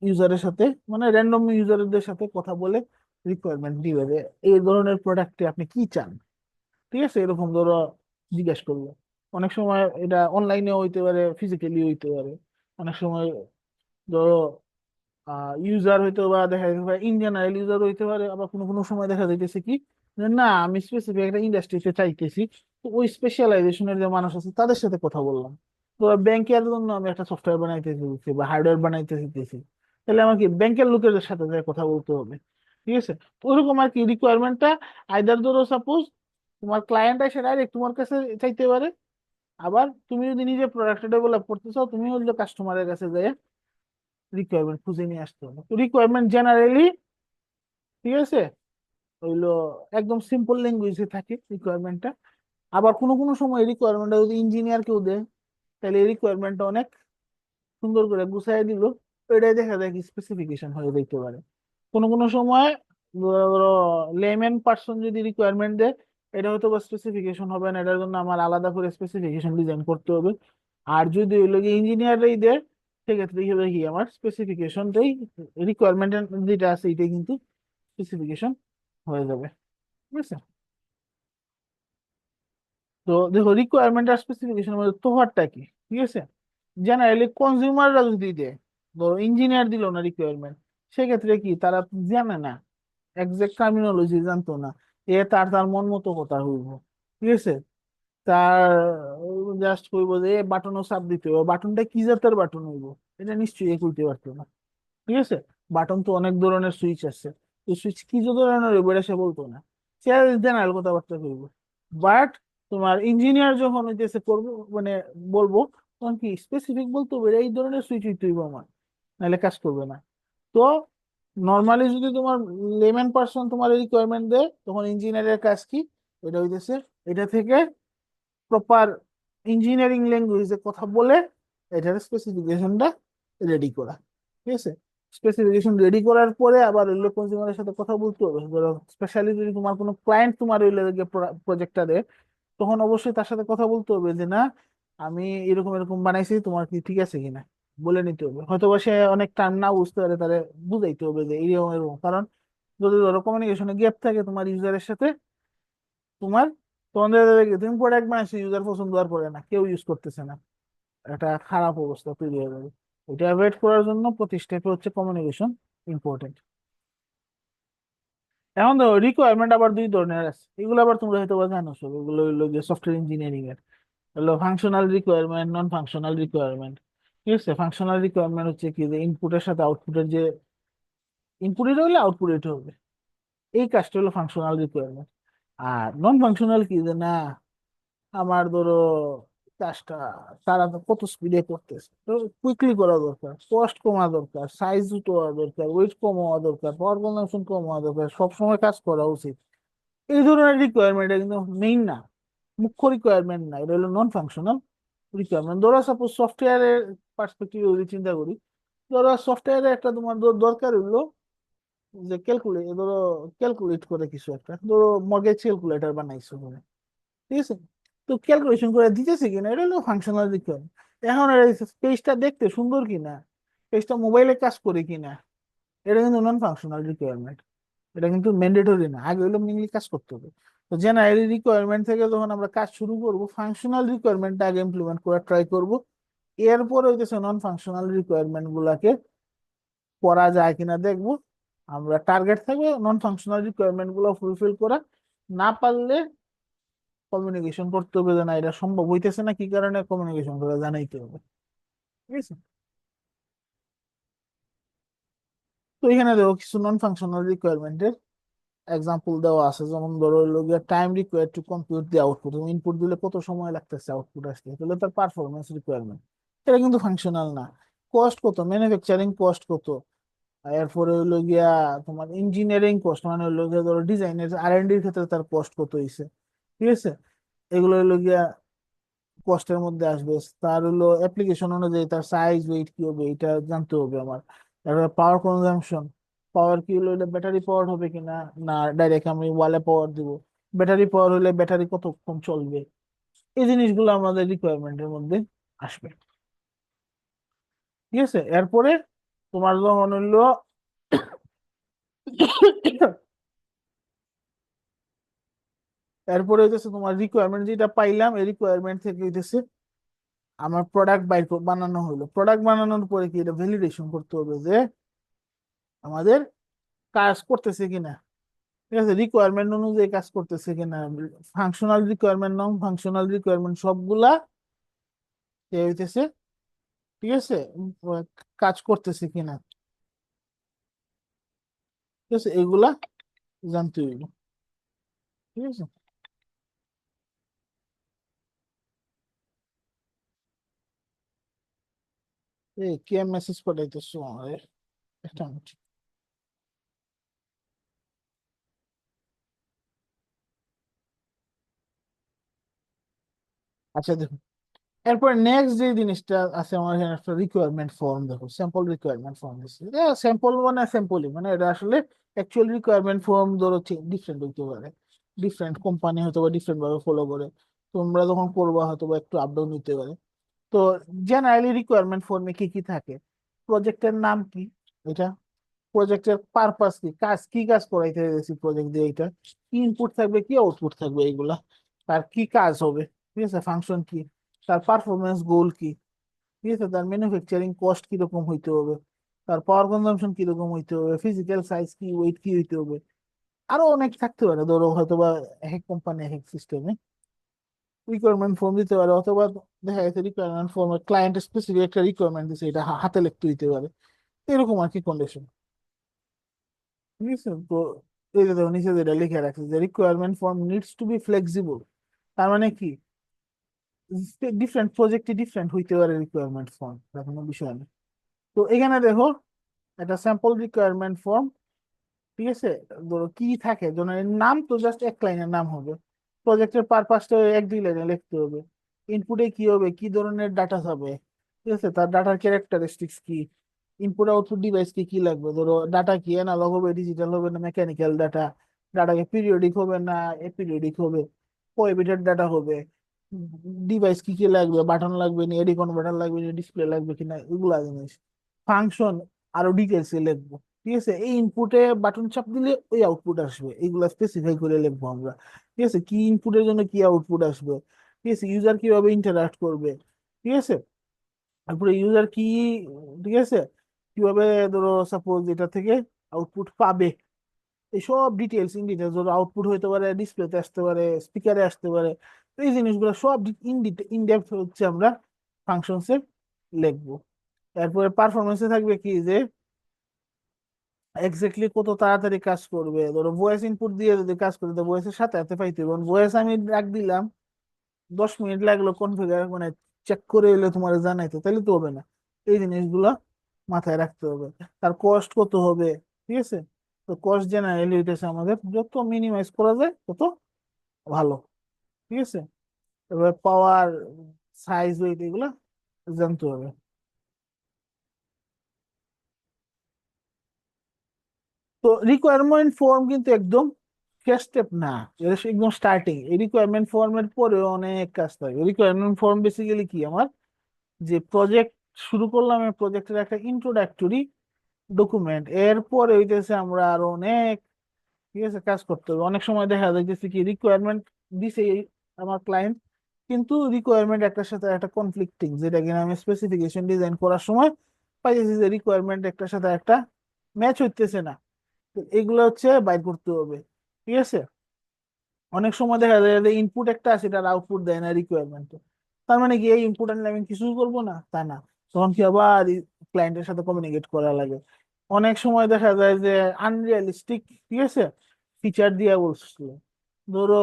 Speaker 1: ইউজারের সাথে মানে র্যান্ডম ইউজারদের সাথে কথা বলে রিকোয়ারমেন্ট দিবে যে এই ধরনের প্রোডাক্টে আপনি কি চান। ঠিক আছে, এরকম ধরো জিজ্ঞেস করলো। অনেক সময় এটা অনলাইনে হইতে পারে, ফিজিক্যালি হইতে পারে। অনেক সময় ধরো ইউজার হইতে বা দেখা যেতে পারে ইন জেনারেল ইউজার হইতে পারে। আবার কোনো কোনো সময় দেখা যাইতেছে কি যে না আমি স্পেসিফিক একটা ইন্ডাস্ট্রিতে চাইতেছি, তো ওই স্পেশালাইজেশনের যে মানুষ আছে তাদের সাথে কথা বললাম। তো ব্যাংকের জন্য আমি একটা সফটওয়্যার বানাইতে চাইতেছি বা হার্ডওয়্যার বানাইতে চাইতেছি, তাহলে আমাকে ব্যাংকের লোকেদের সাথে যাই কথা বলতে হবে। ঠিক আছে, তো ওরকম আর কি রিকোয়ারমেন্টটা আইদার ধরো সাপোজ তোমার ক্লায়েন্ট এসে ডাইরেক্ট তোমার কাছে চাইতে পারে, আবার তুমি যদি নিজে প্রোডাক্ট ডেভেলপ করতে চাও তুমি হলো কাস্টমারের কাছে যাই রিকোয়ারমেন্ট খুঁজে নিয়ে আসতে হবে। তো রিকোয়ারমেন্ট জেনারেলি, ঠিক আছে, হইলো একদম সিম্পল ল্যাঙ্গুয়েজে থাকে রিকোয়ারমেন্টটা। আবার কোনো কোনো সময় রিকোয়ারমেন্টটা যদি ইঞ্জিনিয়ার কেউ দেয় তাহলে এই রিকোয়ারমেন্টটা অনেক সুন্দর করে গুছাই দিল, এটাই দেখা যায় কি স্পেসিফিকেশন হয়ে যেতে পারে। কোনো কোনো সময় ধরো লেম্যান পার্সন যদি রিকোয়ারমেন্ট দেয়, এটা হয়তো বা স্পেসিফিকেশন হবে না, এটার জন্য আমার আলাদা করে স্পেসিফিকেশন ডিজাইন করতে হবে। আর যদি ওই লোক ইঞ্জিনিয়াররাই দেয় সেক্ষেত্রে কি হবে কি আমার স্পেসিফিকেশনটাই রিকোয়ারমেন্ট যেটা আছে এটাই কিন্তু স্পেসিফিকেশন হয়ে যাবে। ঠিক আছে, তো দেখো রিকোয়ারমেন্ট আর স্পেসিফিকেশনের মধ্যে তফাৎটা কি। ঠিক আছে, জেনারেলি কনজিউমাররা যদি দেয়, ধরো ইঞ্জিনিয়ার দিল না রিকোয়ারমেন্ট, সেক্ষেত্রে কি তারা জানে না, একজ্যাক্ট টার্মিনোলজি জানতো না, এ তার তার মন মতো কথা হইব। ঠিক আছে, তার জাস্ট কইব যে বাটনও চাপ দিতে হবে, বাটনটা কি জাতের বাটন হইব এটা নিশ্চয়ই এ কইতে পারতো না। ঠিক আছে, বাটন তো অনেক ধরনের সুইচ আছে, তো সুইচ কি যে ধরনের হইব এটা সে বলতো না, সে জেনারেল কথাবার্তা কইব। বাট তোমার ইঞ্জিনিয়ার যখন হইতেছে করবো মানে বলবো, তখন কি স্পেসিফিক বলতে হবে এই ধরনের সুইচ হইতে হইব আমার, নাহলে কাজ করবে না। তো নর্মালি যদি তোমার লেম্যান পার্সন তোমার রিকোয়ারমেন্ট দেয় তখন ইঞ্জিনিয়ারের কাজ কি, এটা হইতেছে এটা থেকে প্রপার ইঞ্জিনিয়ারিং ল্যাঙ্গুয়েজে কথা বলে এটার স্পেসিফিকেশনটা রেডি করা। ঠিক আছে, স্পেসিফিকেশন রেডি করার পরে আবার হইলো কনজিউমারের সাথে কথা বলতে হবে। ধরো স্পেশালি যদি তোমার কোনো ক্লায়েন্ট তোমার হইলে প্রজেক্টটা দেয়, তখন অবশ্যই তার সাথে কথা বলতে হবে যে না আমি এরকম এরকম বানাইছি, তোমার কি ঠিক আছে কিনা বলে নিতে হবে। হয়তো বা সে অনেক টার্ম না বুঝতে পারে, তাহলে বুঝাইতে হবে যে এরকম এরকম। কারণ যদি ধরো কমিউনিকেশনে গ্যাপ থাকে তোমার ইউজারের সাথে তোমার, তখন দেখা যাবে কি তুমি প্রোডাক্ট বানাইছো ইউজার পছন্দ আর করে না, কেউ ইউজ করতেছে না, একটা খারাপ অবস্থা তৈরি হয়ে যাবে। এটা অ্যাভয়েড করার জন্য প্রতি স্টেপে হচ্ছে কমিউনিকেশন ইম্পর্টেন্ট। এখন দেখো রিকোয়ারমেন্ট আবার দুই ধরনের আছে, এগুলো আবার তোমরা হয়তো বা জানো সব, এগুলো হইলো যে সফটওয়্যার ইঞ্জিনিয়ারিং এর হলো functional requirement, non functional requirement. ঠিক আছে, ফাংশনাল রিকোয়ারমেন্ট হচ্ছে কি যে ইনপুটের সাথে আউটপুটের যে ইনপুট এটা হলে আউটপুট এটা হবে, এই কাজটা হলো ফাংশনাল রিকোয়ারমেন্ট। আর নন ফাংশনাল কি যে না আমার ধরো কাজটা তারা তো কত স্পিডে করতেছে, তো কুইকলি করা দরকার, কস্ট কমা দরকার, সাইজ দ্রুত হওয়া দরকার, ওয়েট কম হওয়া দরকার, পাওয়ার কনজাম্পশন কম হওয়া দরকার, সবসময় কাজ করা উচিত। এই ধরনের রিকোয়ারমেন্ট এটা কিন্তু মেইন না, মুখ্য রিকোয়ারমেন্ট না, এটা হলো নন ফাংশনাল রিকোয়ারমেন্ট। ধরো সাপোজ সফটওয়্যারের পার্সপেক্টিভ যদি চিন্তা করি, ধরো সফটওয়্যারে একটা তোমার দরকার হইলো যে ক্যালকুলেট, ধরো ক্যালকুলেট করে কিছু একটা, ধরো মর্গেজ ক্যালকুলেটর বানাইছো তুমি। ঠিক আছে, তো ক্যালকুলেশন করে দিতেছে কিনা এটা হলো ফাংশনাল রিকোয়ারমেন্ট। এখন পেজটা দেখতে সুন্দর কিনা, পেজটা মোবাইলে কাজ করে কিনা, এটা কিন্তু নন ফাংশনাল রিকোয়ারমেন্ট, এটা কিন্তু ম্যান্ডেটরি না, আগে হলো মেনলি কাজ করতে হবে। তো জেনারেল রিকোয়ারমেন্ট থেকে যখন আমরা কাজ শুরু করব, ফাংশনাল রিকোয়ারমেন্টটা আগে ইমপ্লিমেন্ট করার ট্রাই করব, এরপরে হইতেছে নন ফাংশনাল রিকোয়ারমেন্ট গুলাকে করা যায় কিনা দেখবো। আমরা টার্গেট থাকবে নন ফাংশনাল রিকোয়ারমেন্ট গুলো ফুলফিল করা, না পারলে কমিউনিকেশন করতে হবে যে না এটা সম্ভব হইতেছে না, কি কারণে কমিউনিকেশন করে জানাইতে হবে, ঠিক আছে। তো এখানে দেখো কিছু নন ফাংশনাল রিকোয়ারমেন্টের এক্সাম্পল দেওয়া আছে, যেমন ধরো হলো গিয়ে time required to compute the output, input দিলে কত সময় লাগতেছে আউটপুট আসতে, তাহলে তার পারফরমেন্স রিকোয়ারমেন্ট, এটা কিন্তু ফাংশনাল না। কস্ট কত, ম্যানুফ্যাকচারিং কস্ট কত, এরপরে হইলো গিয়া তোমার ইঞ্জিনিয়ারিং কস্ট, মানে হইলো গিয়া ধরো ডিজাইনের আর&ডির ক্ষেত্রে তার কস্ট কত হইছে, ঠিক আছে, এগুলো হইলো গিয়া কস্টের মধ্যে আসবে। তার হলো অ্যাপ্লিকেশন অনুযায়ী তার সাইজ ওয়েট কি হবে এটা জানতে হবে আমার। তারপরে পাওয়ার কনজাম্পশন, পাওয়ার কি হলো, ব্যাটারি পাওয়ার হবে কিনা, না ডাইরেক্ট আমি ওয়ালে পাওয়ার দিব, ব্যাটারি পাওয়ার হলে ব্যাটারি কতক্ষণ চলবে, এই জিনিসগুলো আমাদের রিকোয়ারমেন্টের মধ্যে আসবে, ঠিক আছে। এরপরে তোমার যখন হইলো এরপরে হইতেছে তোমার রিকোয়ারমেন্ট যেটা পাইলাম, এই রিকোয়ারমেন্ট থেকে হইতেছে আমার প্রোডাক্ট বানানো হলো, প্রোডাক্ট বানানোর পরে কি এটা ভ্যালিডেশন করতে হবে যে আমাদের কাজ করতেছে কিনা, ঠিক আছে, রিকোয়ারমেন্ট অনুযায়ী কাজ করতেছে কিনা, functional requirement non functional requirement সবগুলা এ হইতেছে, ঠিক আছে, কাজ করতেছে কিনা, ঠিক আছে, এগুলা জানতে হইব, ঠিক আছে। এই কে মেসেজ পাঠাইতেছো আমাদের, একটা মিনিট। আচ্ছা দেখো, এরপর নেক্সট যে জিনিসটা আছে আমার এখানে একটা রিকোয়ারমেন্ট ফর্ম, দেখো স্যাম্পল রিকোয়ারমেন্ট ফর্ম দিচ্ছে, স্যাম্পল মানে স্যাম্পলই, মানে এটা আসলে অ্যাকচুয়াল রিকোয়ারমেন্ট ফর্ম ধরো ডিফারেন্ট হইতে পারে, ডিফারেন্ট কোম্পানি হয়তো বা ডিফারেন্ট ভাবে ফলো করে, তোমরা যখন করবা হয়তো বা একটু আপ ডাউন হইতে পারে। তো জেনারেলি রিকোয়ারমেন্ট ফর্মে কি কি থাকে, প্রজেক্টের নাম কি, এটা প্রজেক্টের পারপাস কি, কাজ কি, কাজ করাইতে যাচ্ছি প্রজেক্ট দিয়ে, এটা কি ইনপুট থাকবে কি আউটপুট থাকবে এইগুলা, তার কি কাজ হবে, ঠিক আছে, ফাংশন কি, তার পারফরমেন্স গোল কি, ঠিক আছে, তার ম্যানুফ্যাকচারিং কস্ট কিরকম হইতে হবে, তার পাওয়ার কনজাম্পশন কিরকম হইতে হবে, ফিজিক্যাল সাইজ কি, ওয়েট কি হইতে হবে, আরো অনেক থাকতে পারে, ধরো হয়তো বা এক এক কোম্পানি এক এক সিস্টেমে রিকোয়ারমেন্ট ফর্ম দিতে পারে, অথবা দেখা যাচ্ছে রিকোয়ারমেন্ট ফর্মে ক্লায়েন্ট স্পেসিফিক একটা রিকোয়ারমেন্ট দিচ্ছে, এটা হাতে লিখতে হইতে পারে, এরকম আর কি কন্ডিশন, ঠিক আছে। তো এই যে দেখো নিচে যেটা লিখে রাখছে যে requirement form needs to be flexible, তার মানে কি ডিফারেন্ট প্রজেক্টে ডিফারেন্ট হইতে পারে রিকোয়ারমেন্ট ফর্ম, কোনো বিষয় না। তো এখানে দেখো একটা স্যাম্পল রিকোয়ারমেন্ট ফর্ম, ঠিক আছে, ধরো কি থাকে, ধরো এর নাম তো জাস্ট এক লাইনের নাম হবে, প্রজেক্টের পারপাসটা এক দুই লাইনে লিখতে হবে, ইনপুটে কি হবে, কি ধরনের ডাটা হবে, ঠিক আছে, তার ডাটার ক্যারেক্টারিস্টিক্স কি, ইনপুট আউটপুট ডিভাইস কি কি লাগবে, ধরো ডাটা কি অ্যানালগ হবে, ডিজিটাল হবে না মেকানিক্যাল ডাটা, ডাটাকে পিরিয়ডিক হবে না এপিরিয়ডিক হবে, কয় বিটের ডাটা হবে, ডিভাইস কি কি লাগবে, বাটন লাগবে না, এডি কনভার্টার লাগবে না, ডিসপ্লে লাগবে কিনা, এগুলা জিনিস, ফাংশন আরো ডিটেলসে লিখবো, ঠিক আছে, এই ইনপুটে বাটন চাপ দিলে ওই আউটপুট আসবে, এইগুলা স্পেসিফাই করে লিখবো আমরা, ঠিক আছে, কি ইনপুটের জন্য কি আউটপুট আসবে, ঠিক আছে, ইউজার কিভাবে ইন্টারাক্ট করবে, ঠিক আছে, তারপরে ইউজার কি, ঠিক আছে, কিভাবে ধরো সাপোজ এটা থেকে আউটপুট পাবে, এই সব ডিটেলস ইন ডিটেলস, ধরো আউটপুট হইতে পারে, ডিসপ্লেতে আসতে পারে, স্পিকারে আসতে পারে, তো এই জিনিসগুলো সব ইন ডেপথ হচ্ছে আমরা ফাংশনসে লিখবো। এরপরে পারফরমেন্সে থাকবে কি যে এক্স্যাক্টলি কত তাড়াতাড়ি কাজ করবে, ধরো ভয়েস ইনপুট দিয়ে যদি কাজ করে তো ভয়েসের সাথে সাথে পাইতে হবে, ভয়েস আমি ডাক দিলাম 10 মিনিট লাগলো কনফিগার মানে চেক করে এলে তোমার জানাইতে, তাহলে তো হবে না, এই জিনিসগুলো মাথায় রাখতে হবে। তার কস্ট কত হবে, ঠিক আছে, তো কস্ট জেনারেলি হইতেছে আমাদের যত মিনিমাইজ করা যায় তত ভালো, ঠিক আছে। এবার পাওয়ার সাইজ ওয়েট এগুলা জানতে হবে। তো রিকোয়ারমেন্ট ফর্ম কিন্তু একদম শেষ স্টেপ না, এটা একদম স্টার্টিং, এই রিকোয়ারমেন্ট ফর্মের পরে অনেক কাজ থাকে। রিকোয়ারমেন্ট ফর্ম বেসিক্যালি কি আমার যে প্রজেক্ট শুরু করলাম এই প্রজেক্টের একটা ইন্ট্রোডাক্টরি ডকুমেন্ট, এরপরে হইতেছে আমরা আরো অনেক, ঠিক আছে, কাজ করতে হবে। অনেক সময় দেখা যাইতেছে কি রিকোয়ারমেন্ট দিছে আমার ক্লায়েন্ট, কিন্তু রিকোয়ারমেন্ট একটার সাথে একটা কনফ্লিক্টিং, যেটা কিনা আমি স্পেসিফিকেশন ডিজাইন করার সময় পাইতেছি যে রিকোয়ারমেন্ট একটার সাথে একটা ম্যাচ হইতেছে না। তো এগুলো হচ্ছে বাইর করতে হবে, ঠিক আছে। অনেক সময় দেখা যায় যে ইনপুট একটা আছে, এটার আউটপুট দেয় না রিকোয়ারমেন্ট, তার মানে কি এই ইনপুট আনলে আমি কিছুই করবো না, তা না। তখন কি আবার ক্লায়েন্টের সাথে কমিউনিকেট করা লাগে। অনেক সময় দেখা যায় যে আনরিয়ালিস্টিক, ঠিক আছে, ফিচার দিয়া বলছিল। ধরো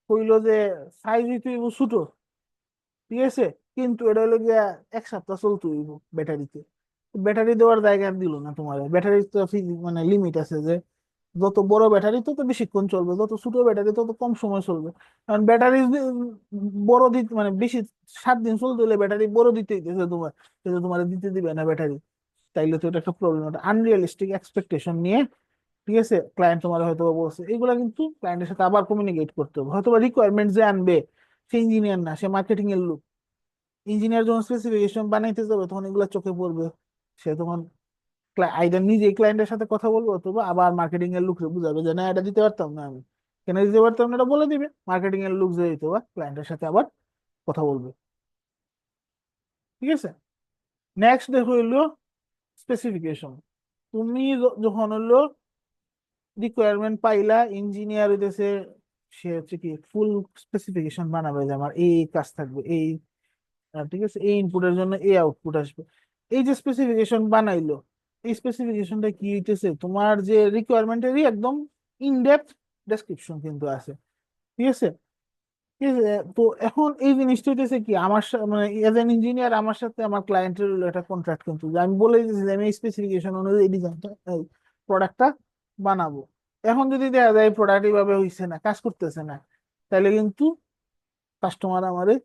Speaker 1: কইলো যে সাইজ হইতে হইব ছোট, ঠিক আছে, কিন্তু এটা হলো গিয়া 1 সপ্তাহ চলতে হইব ব্যাটারিতে। ব্যাটারি দেওয়ার জায়গা দিল না তোমার, ব্যাটারির তো মানে লিমিট আছে যে যত বড় ব্যাটারি তত বেশিক্ষণ চলবে, যত ছোট ব্যাটারি তত কম সময় চলবে। কারণ ব্যাটারি বড় দিতে মানে বেশি 7 দিন চলতে হলে ব্যাটারি বড় দিতে হইতেছে তোমার, কিন্তু তোমার দিতে দিবে না ব্যাটারি। তাইলে তো এটা একটা প্রবলেম, একটা আনরিয়ালিস্টিক এক্সপেকটেশন নিয়ে, ঠিক আছে, ক্লায়েন্ট তোমার হয়তো বলছে। এগুলা কিন্তু ক্লায়েন্টের সাথে আবার কমিউনিকেট করতে হবে। হয়তো রিকোয়ারমেন্ট যে আনবে সে ইঞ্জিনিয়ার না, সে মার্কেটিং এর লোক। ইঞ্জিনিয়ার যখন স্পেসিফিকেশন বানাইতে যাবে তখন এগুলা চোখে পড়বে, সে তখন আইদার নিজে ক্লায়েন্টের সাথে কথা বলবো, অথবা আবার মার্কেটিং এর লোককে বুঝাবে যে না এটা দিতে পারতাম না আমি, কেন দিতে পারতাম না এটা বলে দিবে। মার্কেটিং এর লোক যে দিতে ক্লায়েন্টের সাথে আবার কথা বলবে, ঠিক আছে। নেক্সট দেখো হইলো স্পেসিফিকেশন। তুমি যখন হলো রিকোয়ারমেন্ট পাইলা, ইঞ্জিনিয়ার হইতেছে, সে হচ্ছে কি ফুল স্পেসিফিকেশন বানাবে যে আমার এই এই কাজ থাকবে, এই ঠিক আছে, এই ইনপুটের জন্য এই আউটপুট আসবে। এই যে স্পেসিফিকেশন বানাইলো, এই স্পেসিফিকেশনটা কি হইতেছে, তোমার যে রিকোয়ারমেন্টেরই একদম ইনডেপথ ডেসক্রিপশন কিন্তু আছে, ঠিক আছে। ঠিক আছে, তো এখন এই জিনিসটা হইতেছে কি আমার মানে এজ এন ইঞ্জিনিয়ার আমার সাথে আমার ক্লায়েন্টের একটা কন্ট্রাক্ট, কিন্তু যে আমি বলে দিয়েছি যে আমি এই স্পেসিফিকেশন অনুযায়ী ডিজাইনটা প্রোডাক্টটা বানাবো। এখন যদি দেখা যায় প্রোডাক্ট এইভাবে হইছে না, কাজ করতেছে না, তাহলে কিন্তু কাস্টমার আমারে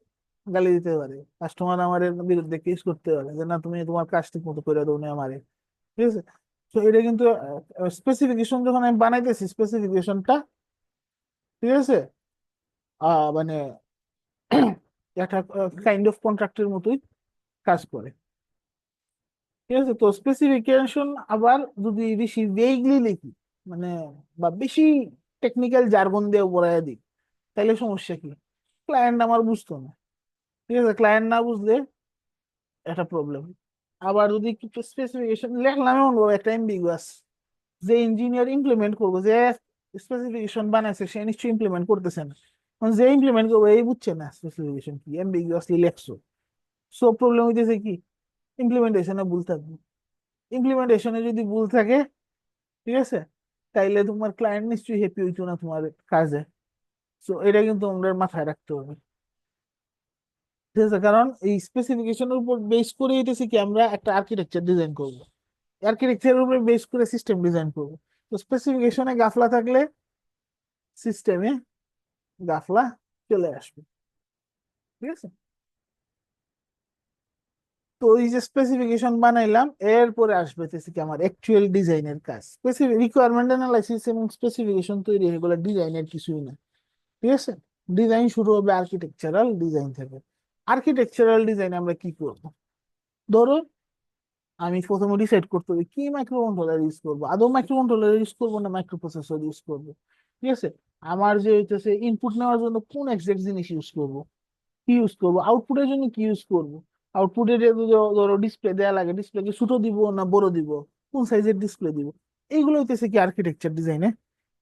Speaker 1: গালি দিতে পারে, কাস্টমার আমার বিরুদ্ধে কেস করতে পারে যে না তুমি তোমার কাজ ঠিক মতো করে দাও না আমারে, ঠিক আছে। তো এটা কিন্তু স্পেসিফিকেশন যখন আমি বানাইতেছি স্পেসিফিকেশনটা, ঠিক আছে, মানে একটা কাইন্ড অফ কন্ট্রাক্টের মতোই কাজ করে, ঠিক আছে। তো স্পেসিফিকেশন আবার যদি বেশি ভেগলি লিখি, মানে বা বেশি টেকনিক্যাল জার্গন দিয়ে পড়ায় দিই, তাহলে সমস্যা কি, ক্লায়েন্ট আমার বুঝতো না, ঠিক আছে। ক্লায়েন্ট না বুঝলে একটা প্রবলেম। আবার যদি কিছু স্পেসিফিকেশন লিখলাম এমন ভাবে একটা এমবিগুয়াস, যে ইঞ্জিনিয়ার ইমপ্লিমেন্ট করবো, যে স্পেসিফিকেশন বানাইছে সে নিশ্চয়ই ইমপ্লিমেন্ট করতেছে না, কারণ যে ইমপ্লিমেন্ট করবো এই বুঝছে না স্পেসিফিকেশন কি, এমবিগুয়াসলি লেখছো। সো প্রবলেম হইতেছে কি, ইমপ্লিমেন্টেশনে ভুল থাকবে। ইমপ্লিমেন্টেশনে যদি ভুল থাকে, ঠিক আছে, তাইলে তোমার ক্লায়েন্ট নিশ্চয়ই হ্যাপি হইতো না তোমার কাজে। সো এটা কিন্তু আমাদের মাথায় রাখতে হবে, ঠিক আছে। কারণ এই স্পেসিফিকেশনের উপর বেস করে হইতেছে কি আমরা একটা আর্কিটেকচার ডিজাইন করবো, আর্কিটেকচারের উপরে বেস করে সিস্টেম ডিজাইন করবো। তো স্পেসিফিকেশনে গাফলা থাকলে সিস্টেমে গাফলা চলে আসবে, ঠিক আছে। তো এই যে স্পেসিফিকেশন বানাইলাম, এরপরে আসবে হচ্ছে কি আমার অ্যাকচুয়াল ডিজাইনের কাজ। স্পেসিফিক রিকোয়ারমেন্ট অ্যানালাইসিস এবং স্পেসিফিকেশন তৈরি, এগুলো ডিজাইনের কিছুই না, ঠিক আছে। ডিজাইন শুরু হবে আর্কিটেকচারাল ডিজাইন থেকে। আর্কিটেকচারাল ডিজাইন আমরা কি করব, ধরো আমি প্রথমে ডিসাইড করতে হবে কি মাইক্রো কন্ট্রোলার ইউজ করবো, আদৌ মাইক্রো কন্ট্রোলার ইউজ করবো না মাইক্রো প্রসেসর ইউজ করবো, ঠিক আছে। আমার যে হইতেছে ইনপুট নেওয়ার জন্য কোন এক্সাক্ট জিনিস ইউজ করবো, কি ইউজ করবো, আউটপুটের জন্য কি ইউজ করবো, আউটপুটের ধরো ডিসপ্লে দেওয়া লাগে, ডিসপ্লেকে ছোট দিব না বড় দিব, কোন সাইজের ডিসপ্লে দিব, এইগুলো হইতেছে কি আর্কিটেকচার ডিজাইনে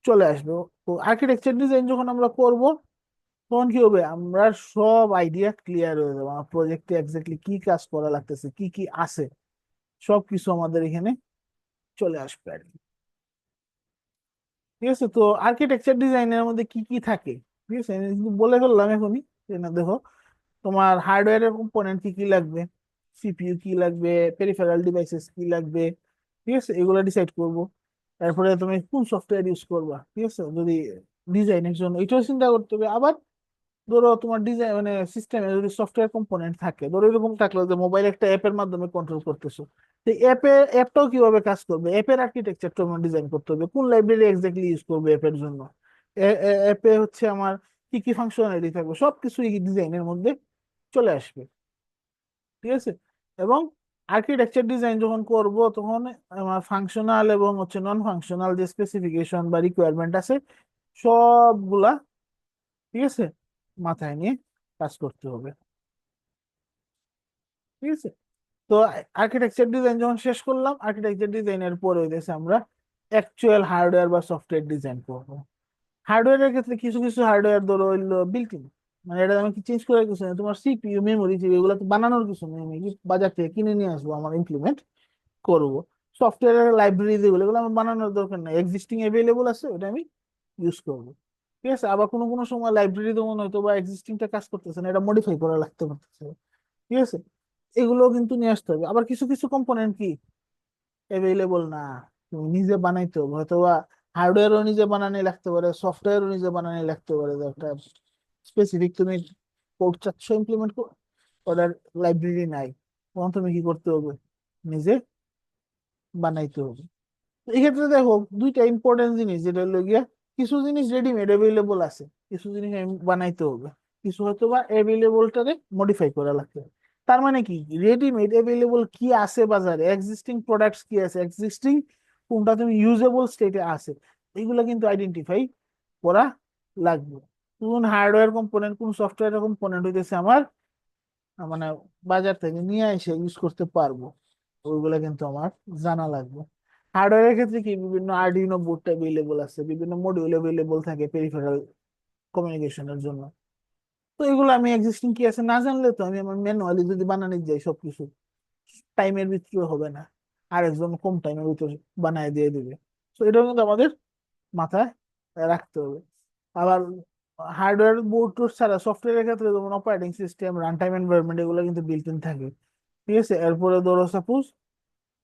Speaker 1: চলে আসবে। তো আর্কিটেকচার ডিজাইন যখন আমরা করব, তখন কি হবে, আমরা সব আইডিয়া ক্লিয়ার হয়ে যাবে, আমার প্রজেক্টে এক্স্যাক্টলি কি কাজ করা লাগতেছে, কি কি আছে, সবকিছু আমাদের এখানে চলে আসবে আর কি, ঠিক আছে। তো আর্কিটেকচার ডিজাইনের মধ্যে কি কি থাকে, ঠিক আছে, আমি কিন্তু বলে ফেললাম এখনই, যে না দেখো তোমার হার্ডওয়্যারের কম্পোনেন্ট কি কি লাগবে, সিপিইউ কি লাগবে, পেরিফেরাল ডিভাইসেস কি লাগবে, ঠিক আছে, এগুলো ডিসাইড করব। তারপরে তুমি কোন সফটওয়্যার ইউজ করবা, ঠিক আছে, যদি ডিজাইনের জন্য এটাও চিন্তা করতে হবে। আবার ধরো তোমার ডিজাইন মানে সিস্টেমে যদি সফটওয়্যার কম্পোনেন্ট থাকে, ধরো এরকম থাকলো যে মোবাইল একটা অ্যাপের মাধ্যমে কন্ট্রোল করতেছো, তো অ্যাপটাও কিভাবে কাজ করবে, অ্যাপের আর্কিটেকচারটা আমার ডিজাইন করতে হবে, কোন লাইব্রেরি এক্স্যাক্টলি ইউজ করবে অ্যাপের জন্য, অ্যাপে হচ্ছে আমার কি কি ফাংশনালিটি থাকবে, সবকিছু এই ডিজাইনের মধ্যে চলে আসবে, ঠিক আছে। এবং আর্কিটেকচার ডিজাইন যখন করব তখন আমার ফাংশনাল এবং হচ্ছে নন ফাংশনাল যে স্পেসিফিকেশন বা রিকোয়ারমেন্ট আছে সবগুলা, ঠিক আছে, মাথায় নিয়ে কাজ করতে হবে। ঠিক আছে, তো আর্কিটেকচার ডিজাইন যখন শেষ করলাম, আর্কিটেকচার ডিজাইনের পরে হইতেছে আমরা অ্যাকচুয়াল হার্ডওয়্যার বা সফটওয়্যার ডিজাইন করবো। হার্ডওয়্যারের ক্ষেত্রে কিছু কিছু হার্ডওয়্যার ধরো হইলো বিল্ট ইন, মানে এটা আমি কি চেঞ্জ করে কিছু না, তোমার সিপিইউ মেমোরি এগুলো তো বানানোর কিছু নেই, আমি কি বাজার থেকে কিনে নিয়ে আসবো, আমার ইমপ্লিমেন্ট করবো। সফটওয়্যারের লাইব্রেরি যেগুলো এগুলো আমার বানানোর দরকার নেই, এক্সিস্টিং অ্যাভেলেবল আছে ওটা আমি ইউজ করবো। ঠিক আছে, আবার কোনো কোনো সময় লাইব্রেরি যেমন হয়তো বা এক্সিস্টিংটা কাজ করতেছে না, এটা মডিফাই করা লাগতে পারতেছে। ঠিক আছে, এগুলো কিন্তু নিয়ে আসতে হবে। আবার কিছু কিছু কম্পোনেন্ট কি অ্যাভেলেবল না, তুমি নিজে বানাইতে হবে, হয়তো বা হার্ডওয়্যারও নিজে বানানি লাগতে পারে, সফটওয়্যারও নিজে বানানি লাগতে পারে, যে একটা স্পেসিফিক তুমি কোড চাচ্ছ ইমপ্লিমেন্ট করো, ওটার লাইব্রেরি নাই, তখন তুমি কি করতে হবে, নিজে বানাইতে হবে। তো এই ক্ষেত্রে দেখো দুইটা ইম্পর্টেন্ট জিনিস, যেটা হলো গিয়া কিছু জিনিস রেডিমেড অ্যাভেলেবল আছে, কিছু জিনিস আমি বানাইতে হবে, কিছু হয়তো বা অ্যাভেলেবলটারে মডিফাই করা লাগবে। তার মানে কি, রেডিমেড অ্যাভেলেবল কি আছে বাজারে, এক্সিস্টিং প্রোডাক্টস কি আছে, এক্সিস্টিং কোনটা তুমি ইউজেবল স্টেটে আছে, এগুলো কিন্তু আইডেন্টিফাই করা লাগবে। কোন হার্ডওয়্যার কম্পোনেন্ট কোন সফটওয়্যার কম্পোনেন্ট হইতেছে আমার মানে বাজার থেকে নিয়ে এসে ইউজ করতে পারবো, ওইগুলো কিন্তু আমার জানা লাগবে। হার্ডওয়্যারের ক্ষেত্রে কি বিভিন্ন আরডিনো বোর্ড অ্যাভেলেবল আছে, বিভিন্ন মডিউল অ্যাভেলেবল থাকে পেরিফেরাল কমিউনিকেশনের জন্য। তো এগুলো আমি এক্সিস্টিং কি আছে না জানলে তো আমি আমার ম্যানুয়ালি যদি বানানো যাই সবকিছু, টাইমের ভিতরে হবে না, আরেকজন কম টাইমের ভিতরে বানায় দিয়ে দিবে। তো এটাও কিন্তু আমাদের মাথায় রাখতে হবে। আবার হার্ডওয়্যার বোর্ড টোর্ড ছাড়া সফটওয়্যারের ক্ষেত্রে যেমন operating system, run time environment, এগুলো কিন্তু বিল্ট ইন থাকে। ঠিক আছে, এরপরে ধরো সাপোজ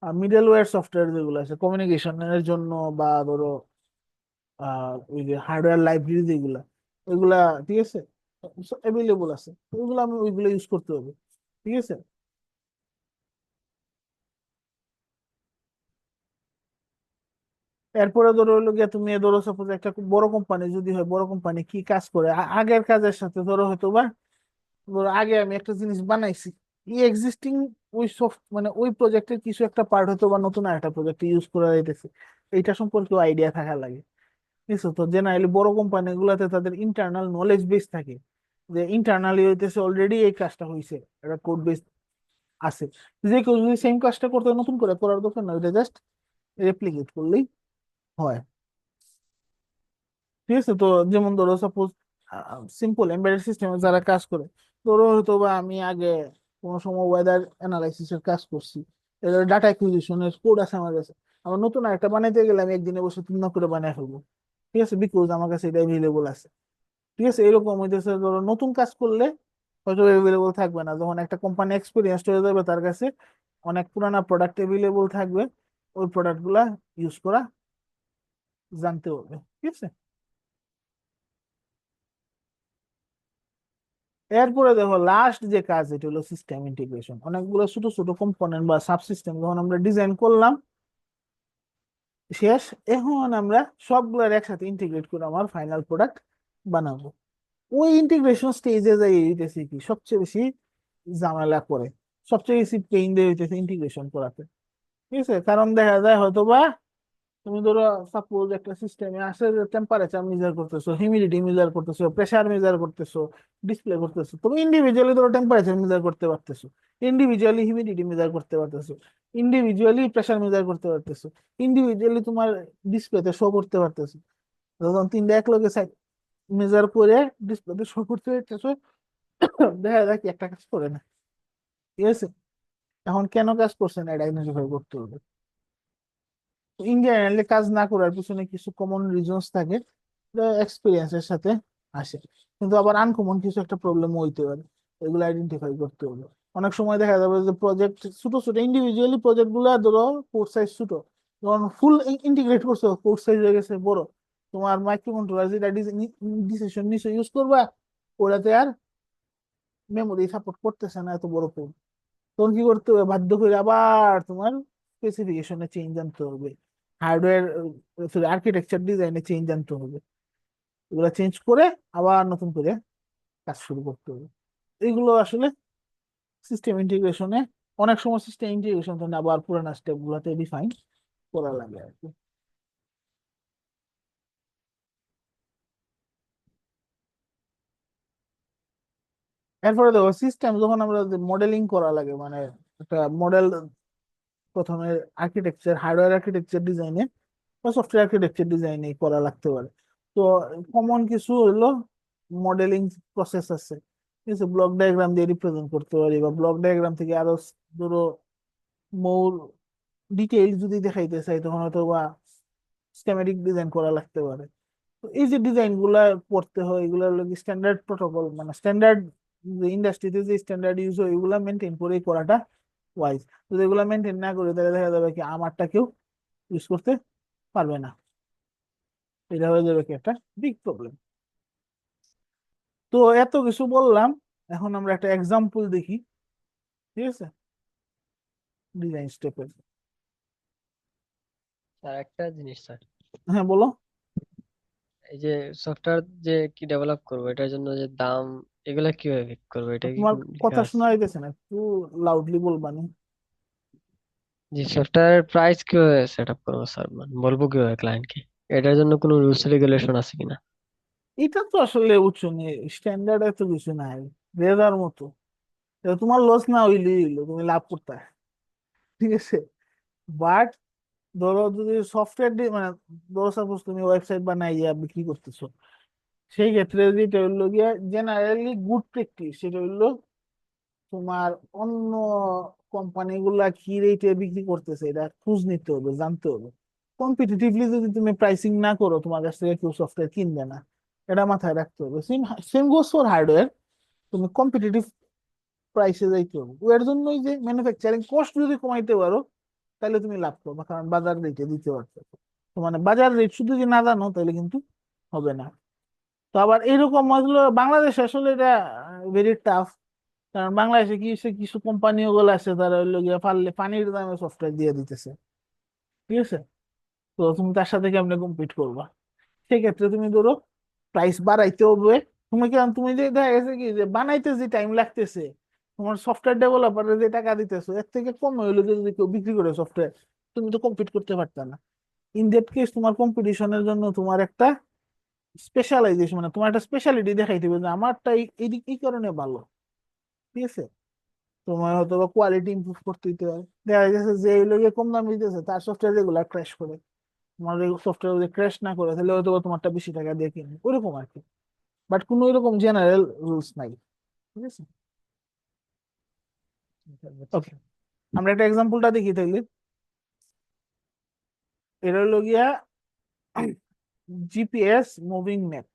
Speaker 1: মিডলওয়্যার সফটওয়্যার যেগুলো আছে কমিউনিকেশনের জন্য, বা ধরো ওই যে হার্ডওয়্যার লাইব্রেরি যেগুলা, ওইগুলা, ঠিক আছে, অ্যাভেলেবল আছে, তো ওইগুলো আমি ওইগুলো ইউজ করতে হবে। ঠিক আছে, এরপরে ধরো হলো গিয়ে তুমি ধরো সাপোজ একটা খুব বড় কোম্পানি যদি হয়, বড় কোম্পানি কি কাজ করে আগের কাজের সাথে ধরো হয়তো বা, ধরো আগে আমি একটা জিনিস বানাইছি, এই এক্সিস্টিং ওই সফট মানে ওই প্রজেক্টের কিছু একটা পার্ট হতো বা নতুন একটা প্রজেক্টে ইউজ করা যাইতেছে, এইটা সম্পর্কে আইডিয়া থাকা লাগে। ঠিক আছে, তো জেনারেলি বড় কোম্পানি গুলাতে তাদের ইন্টারনাল নলেজ বেস থাকে, যে ইন্টারনালি হইতেছে অলরেডি এই কাজটা হয়েছে, একটা কোড বেস আছে, যে কেউ যদি সেম কাজটা করতে নতুন করে করার দরকার না, ওইটা জাস্ট রেপ্লিকেট করলেই হয়। ঠিক আছে, তো যেমন ধরো সাপোজ সিম্পল এমবেডেড সিস্টেমে যারা কাজ করে, ধরো হয়তো বা আমি আগে কোনো সময় ওয়েদার অ্যানালাইসিসের কাজ করছি, এদের ডাটা অ্যাকুইজিশনের কোড আছে আমার কাছে, আমার নতুন একটা বানাইতে গেলে আমি একদিনে বসে তুলনা করে বানাই ফেলবো। ঠিক আছে, বিকজ আমার কাছে এটা অ্যাভেলেবল আছে। ঠিক আছে, এরকম হইতেছে ধরো নতুন কাজ করলে হয়তো অ্যাভেলেবল থাকবে না, যখন একটা কোম্পানি এক্সপিরিয়েন্স হয়ে যাবে তার কাছে অনেক পুরানা প্রোডাক্ট অ্যাভেলেবল থাকবে, ওই প্রোডাক্ট গুলা ইউজ করা জানতে হবে। ঠিক আছে, এরপরে দেখো লাস্ট যে কাজ, এটা হলো সিস্টেম ইন্টিগ্রেশন। অনেকগুলো ছোট ছোট কম্পোনেন্ট বা সাবসিস্টেম যখন আমরা ডিজাইন করলাম শেষ, এখন আমরা সবগুলোর একসাথে ইন্টিগ্রেট করে আমার ফাইনাল প্রোডাক্ট বানাবো। ওই ইন্টিগ্রেশন স্টেজে যাই হইতেছে কি সবচেয়ে বেশি ঝামেলা করে, সবচেয়ে বেশি পেইন দিয়ে হইতেছে ইন্টিগ্রেশন করাতে। ঠিক আছে, কারণ দেখা যায় হয়তো বা তুমি ধরো সাপোজ একটা সিস্টেমে আসে, টেম্পারেচার মেজার করতেছো, হিউমিডিটি মেজার করতেছো, প্রেসার মেজার করতেছো, ডিসপ্লে করতেছো, তুমি ইন্ডিভিজুয়ালি ধরো টেম্পারেচার মেজার করতে পারতেছো, ইন্ডিভিজুয়ালি হিউমিডিটি মেজার করতে পারতেছো, ইন্ডিভিজুয়ালি প্রেসার মেজার করতে পারতেছো, ইন্ডিভিজুয়ালি তোমার ডিসপ্লেতে শো করতে পারতেছো। যখন তিনটা এক লগে মেজার করে ডিসপ্লেতে শো করতে পারতেছো, দেখা যায় কি একটা কাজ করে না। ঠিক আছে, এখন কেন কাজ করছে না এটা আইডেন্টিফাই করতে হবে। ইন জেনারেলি কাজ না করার পিছনে কিছু কমন রিজনস থাকে, এক্সপিরিয়েন্সের সাথে আসে, কিন্তু আবার আনকমন কিছু একটা প্রবলেম হইতে পারে, এগুলো আইডেন্টিফাই করতে হবে। অনেক সময় দেখা যাবে যে প্রজেক্ট ছোট ছোট ইন্ডিভিজুয়ালি প্রজেক্ট গুলা ধরো কোড সাইজ ছোট, যখন ফুল ইন্টিগ্রেট করছো কোড সাইজ হয়ে গেছে বড়, তোমার মাইক্রো কন্ট্রোলার যেটা ডিসিশন নিশ্চয় ইউজ করবা, ওটাতে আর মেমোরি সাপোর্ট করতেছে না এত বড় কোড, তখন কি করতে হবে, বাধ্য করে আবার তোমার স্পেসিফিকেশনে চেঞ্জ আনতে হবে, হার্ডওয়্যার আর্কিটেকচার ডিজাইনে চেঞ্জ আনতে হবে, এগুলো চেঞ্জ করে আবার নতুন করে কাজ শুরু করতে হবে। এগুলো আসলে সিস্টেম ইন্টিগ্রেশনে অনেক সময় সিস্টেম ইন্টিগ্রেশন তো আবার পুরানো স্টেপ গুলাতে ডিফাইন করা লাগে আর কি। এরপরে দেখো সিস্টেম যখন আমরা মডেলিং করা লাগে, মানে একটা মডেল প্রথমে আর্কিটেকচার, হার্ডওয়্যার আর্কিটেকচার ডিজাইনে বা সফটওয়্যার আর্কিটেকচার ডিজাইনে করা লাগতে পারে। তো কমন কিছু হলো মডেলিং প্রসেস আছে, ঠিক আছে। ব্লক ডায়াগ্রাম দিয়ে রিপ্রেজেন্ট করতে পারি, বা ব্লক ডায়াগ্রাম থেকে আরো ধরো মোর ডিটেইল যদি দেখাইতে চাই তখন হয়তো বা স্কেমেটিক ডিজাইন করা লাগতে পারে। তো এই যে ডিজাইন গুলা করতে হয়, এগুলো স্ট্যান্ডার্ড প্রটোকল, মানে স্ট্যান্ডার্ড যে ইন্ডাস্ট্রিতে যে স্ট্যান্ডার্ড ইউজ হয় এগুলা মেনটেন করে করাটা ওয়াইজ। যদি এগুলা মেনটেন না করে তাহলে দেখা যাবে কি আমারটা কেউ ইউজ করতে পারবে না, এটা হয়ে যাবে কি একটা বিগ প্রবলেম। তো এত কিছু বললাম, এখন আমরা একটা এক্সাম্পল দেখি, ঠিক আছে, ডিজাইন স্টেপের।
Speaker 2: স্যার একটা জিনিস স্যার,
Speaker 1: হ্যাঁ বলো।
Speaker 2: এই যে সফটওয়্যার যে কি ডেভেলপ করবো এটার জন্য যে দাম, এগুলা কিভাবে ঠিক করবো, এটা কি
Speaker 1: তোমার
Speaker 2: কোনো লেখা
Speaker 1: কথা
Speaker 2: আছে?
Speaker 1: শোনা যাইতেছে না, একটু লাউডলি বলবানি।
Speaker 2: যে সফটওয়্যারের প্রাইস কিভাবে সেট আপ করবো স্যার, মানে বলবো কিভাবে ক্লায়েন্টকে, এটার জন্য কোনো রুলস রেগুলেশন আছে কিনা?
Speaker 1: এটা তো আসলে উচ্চ নেই, স্ট্যান্ডার্ড এত কিছু নাই, রেজার মতো। এটা তোমার লস না হইলেই হইলো, তুমি লাভ করতে, ঠিক আছে। বাট ধরো যদি সফটওয়্যার মানে ধরো সাপোজ তুমি ওয়েবসাইট বানাইয়া বিক্রি করতেছো, সেই ক্ষেত্রে যেটা হইলো গিয়া জেনারেলি গুড প্র্যাকটিস সেটা হইলো তোমার অন্য কোম্পানি গুলা কি রেটে বিক্রি করতেছে এটা খোঁজ নিতে হবে, জানতে হবে। কম্পিটিটিভলি যদি তুমি প্রাইসিং না করো তোমার কাছ থেকে কেউ সফটওয়্যার কিনবে না, এটা মাথায় রাখতে হবে। Same same goes for hardware, তুমি কম্পিটিটিভ প্রাইসে যাইতে হবে। এর জন্যই যে ম্যানুফ্যাকচারিং কস্ট যদি কমাইতে পারো তাহলে তুমি লাভ করবে, কারণ বাজার রেটে দিতে পারছো। তো মানে বাজার রেট শুধু যদি না জানো তাহলে কিন্তু হবে না। তো আবার এরকম আসলে বাংলাদেশে আসলে এটা ভেরি টাফ, কারণ বাংলাদেশে কি হচ্ছে, কিছু কোম্পানি গুলো আছে তারা হইলো গিয়ে পারলে পানির দামে সফটওয়্যার দিয়ে দিতেছে, ঠিক আছে। তো তুমি তার সাথে কেমনে কম্পিট করবা? সেক্ষেত্রে তুমি ধরো প্রাইস বাড়াইতে হবে। তুমি কেন, তুমি যে দেখা গেছে কি যে বানাইতে যে টাইম লাগতেছে, তোমার সফটওয়্যার ডেভেলপারে যে টাকা দিতেছো এর থেকে কম হইলো যদি কেউ বিক্রি করে সফটওয়্যার, তুমি তো কম্পিট করতে পারত না। ইন দ্যাট কেস তোমার কম্পিটিশনের জন্য তোমার একটা স্পেশালাইজেশন, মানে তোমার একটা স্পেশালিটি দেখাইতে হবে যে আমারটা এই কারণে ভালো, ঠিক আছে। তোমার হয়তো বা কোয়ালিটি ইমপ্রুভ করতে দিতে হবে। দেখা যাচ্ছে যে এই লোকে কম দাম দিতেছে তার সফটওয়্যার রেগুলার ক্র্যাশ করে, তোমার সফটওয়্যার যদি ক্র্যাশ না করে তাহলে হয়তো বা তোমারটা বেশি টাকা দিয়ে কিনবে, ওরকম আর কি। বাট কোনো এরকম জেনারেল রুলস নাই, ঠিক আছে।
Speaker 2: আচ্ছা, বুঝছি
Speaker 1: ওকে,
Speaker 2: স্যার।
Speaker 1: আমরা একটা এক্সাম্পলটা দেখি তাইলে। এটা হলো গিয়া জিপিএস মুভিং ম্যাপ,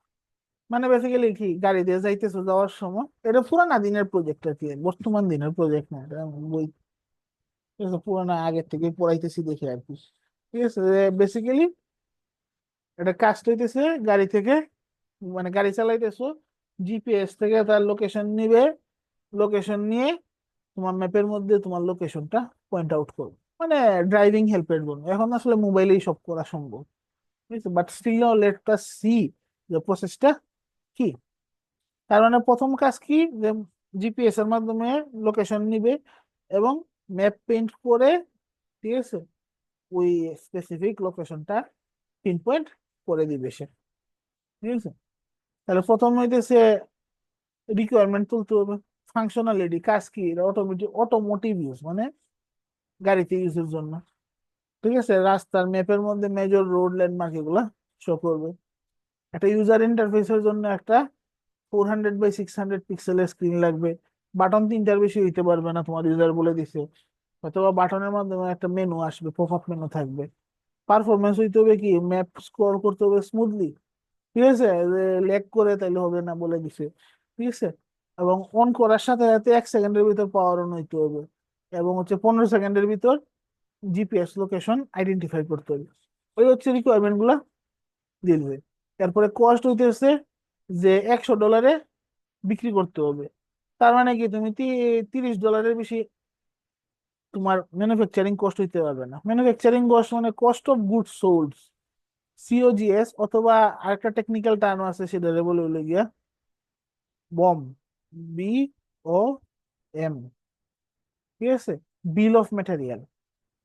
Speaker 1: মানে বেসিক্যালি কি গাড়িতে যাইতেছো যাওয়ার সময়, এটা পুরানা দিনের প্রজেক্ট আর কি, বর্তমান দিনের প্রজেক্ট না, এটা বই, ঠিক আছে, পুরানা আগের থেকে পড়াইতেছি দেখে আর কি, ঠিক আছে। বেসিক্যালি এটা কাজটা হইতেছে গাড়ি থেকে, মানে গাড়ি চালাইতেছো, জিপিএস থেকে তার লোকেশন নিবে, লোকেশন নিয়ে তোমার ম্যাপের মধ্যে তোমার লোকেশনটা পয়েন্ট আউট করবে, মানে ড্রাইভিং হেল্পের জন্য। এখন আসলে মোবাইলেই সব করা সম্ভব, ঠিক আছে। But still let us see যে প্রসেসটা কি। তার মানে প্রথম কাজ কি, যে জিপিএস এর মাধ্যমে লোকেশন নিবে এবং ম্যাপ পেইন্ট করে, ঠিক আছে, ওই স্পেসিফিক লোকেশনটা পিন পয়েন্ট করে দিবে সে, ঠিক আছে। তাহলে প্রথম হইতেছে রিকোয়ারমেন্ট তুলতে হবে, ফাংশনালিটি কাজ কি, অটোমেটিক অটোমোটিভ ইউজ, মানে গাড়িতে ইউজের জন্য, ঠিক আছে। রাস্তার ম্যাপের মধ্যে মেজর রোড ল্যান্ডমার্ক এগুলা শো করবে। একটা ইউজার ইন্টারফেসের জন্য একটা 400 বাই 600 পিক্সেলের স্ক্রিন লাগবে। বাটন তিনটার বেশি হইতে পারবে না, তোমার ইউজার বলে দিছে। অথবা বাটনের মাধ্যমে একটা মেনু আসবে, পপ আপ মেনু থাকবে। পারফরমেন্স হইতে হবে কি, ম্যাপ স্ক্রল করতে হবে স্মুথলি, ঠিক আছে, ল্যাগ করে তাইলে হবে না বলে দিছে, ঠিক আছে। এবং অন করার সাথে সাথে 1 সেকেন্ডের ভিতর পাওয়ার অন হইতে হবে, এবং হচ্ছে 15 সেকেন্ডের ভিতর জিপিএস লোকেশন আইডেন্টিফাই করতে হবে। ওই হচ্ছে রিকোয়ারমেন্ট গুলা দিলবে। তারপরে কস্ট হইতেছে যে $100 বিক্রি করতে হবে। তার মানে কি তুমি $30 বেশি তোমার ম্যানুফ্যাকচারিং কস্ট হইতে পারবে না। ম্যানুফ্যাকচারিং কস্ট মানে cost of good sold, COGS, অথবা আরেকটা টেকনিক্যাল টার্ম আছে সেটা বলে হলো গিয়া বম, BOM, ঠিক আছে। বিল অফ ম্যাটেরিয়াল,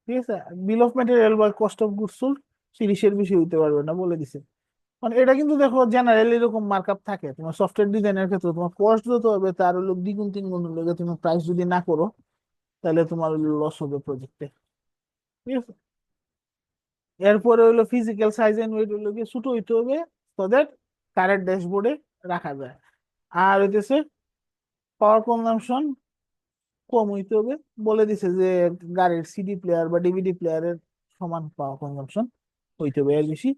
Speaker 1: ঠিক আছে। বিল অফ ম্যাটেরিয়াল বা কস্ট অফ গুডস সোল্ড 30-এর বেশি হইতে পারবে না বলে দিছে। মানে এটা কিন্তু দেখো জেনারেলি এরকম মার্কআপ থাকে, তোমার সফটওয়্যার ডিজাইনের ক্ষেত্রে তোমার কস্ট যত হবে তার হলো দ্বিগুণ তিনগুণ হলে তুমি প্রাইস যদি না করো তাহলে তোমার লস হবে প্রজেক্টে, ঠিক আছে। এরপরে হইলো ফিজিক্যাল সাইজ এন্ড ওয়েট হইলো কি ছোট হইতে হবে so that কারেন্ট ড্যাশবোর্ডে রাখা যায়। আর হইতেছে পাওয়ার কনজাম্পশন কম হইতে হবে, বলে দিছে যে গাড়ির সিডি প্লেয়ার বা ডিভিডি প্লেয়ারের সমান পাওয়ার কনজাম্পশন হইতে হবে, এর বেশি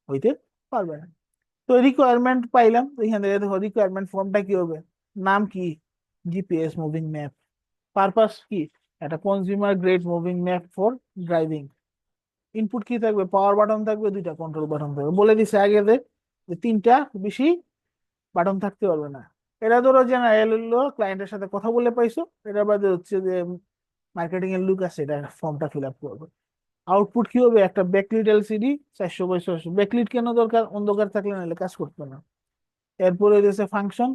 Speaker 1: হইতে পারবে না। তো রিকোয়ারমেন্ট পাইলাম, তো এখান থেকে দেখো রিকোয়ারমেন্ট ফর্মটা কি হবে, নাম কি, জিপিএস মুভিং ম্যাপ, পারপাস কি, একটা consumer grade moving map for driving. Input কি থাকবে, পাওয়ার বাটন থাকবে, দুইটা কন্ট্রোল বাটন থাকবে, বলে দিছে আগে যে তিনটা বেশি বাটন থাকতে পারবে না। এটা ধরো জেনারেল হলো ক্লায়েন্টের সাথে কথা বলে পাইছো, এটা বাদে হচ্ছে যে মার্কেটিং এর লুক আছে, এটা ফর্মটা ফিল আপ করবে। আউটপুট কি হবে, একটা ব্যাকলিট এলসিডি 400x600, ব্যাকলিট কেন দরকার, অন্ধকার থাকলে নাহলে কাজ করবে না। এরপরে হচ্ছে ফাংশন,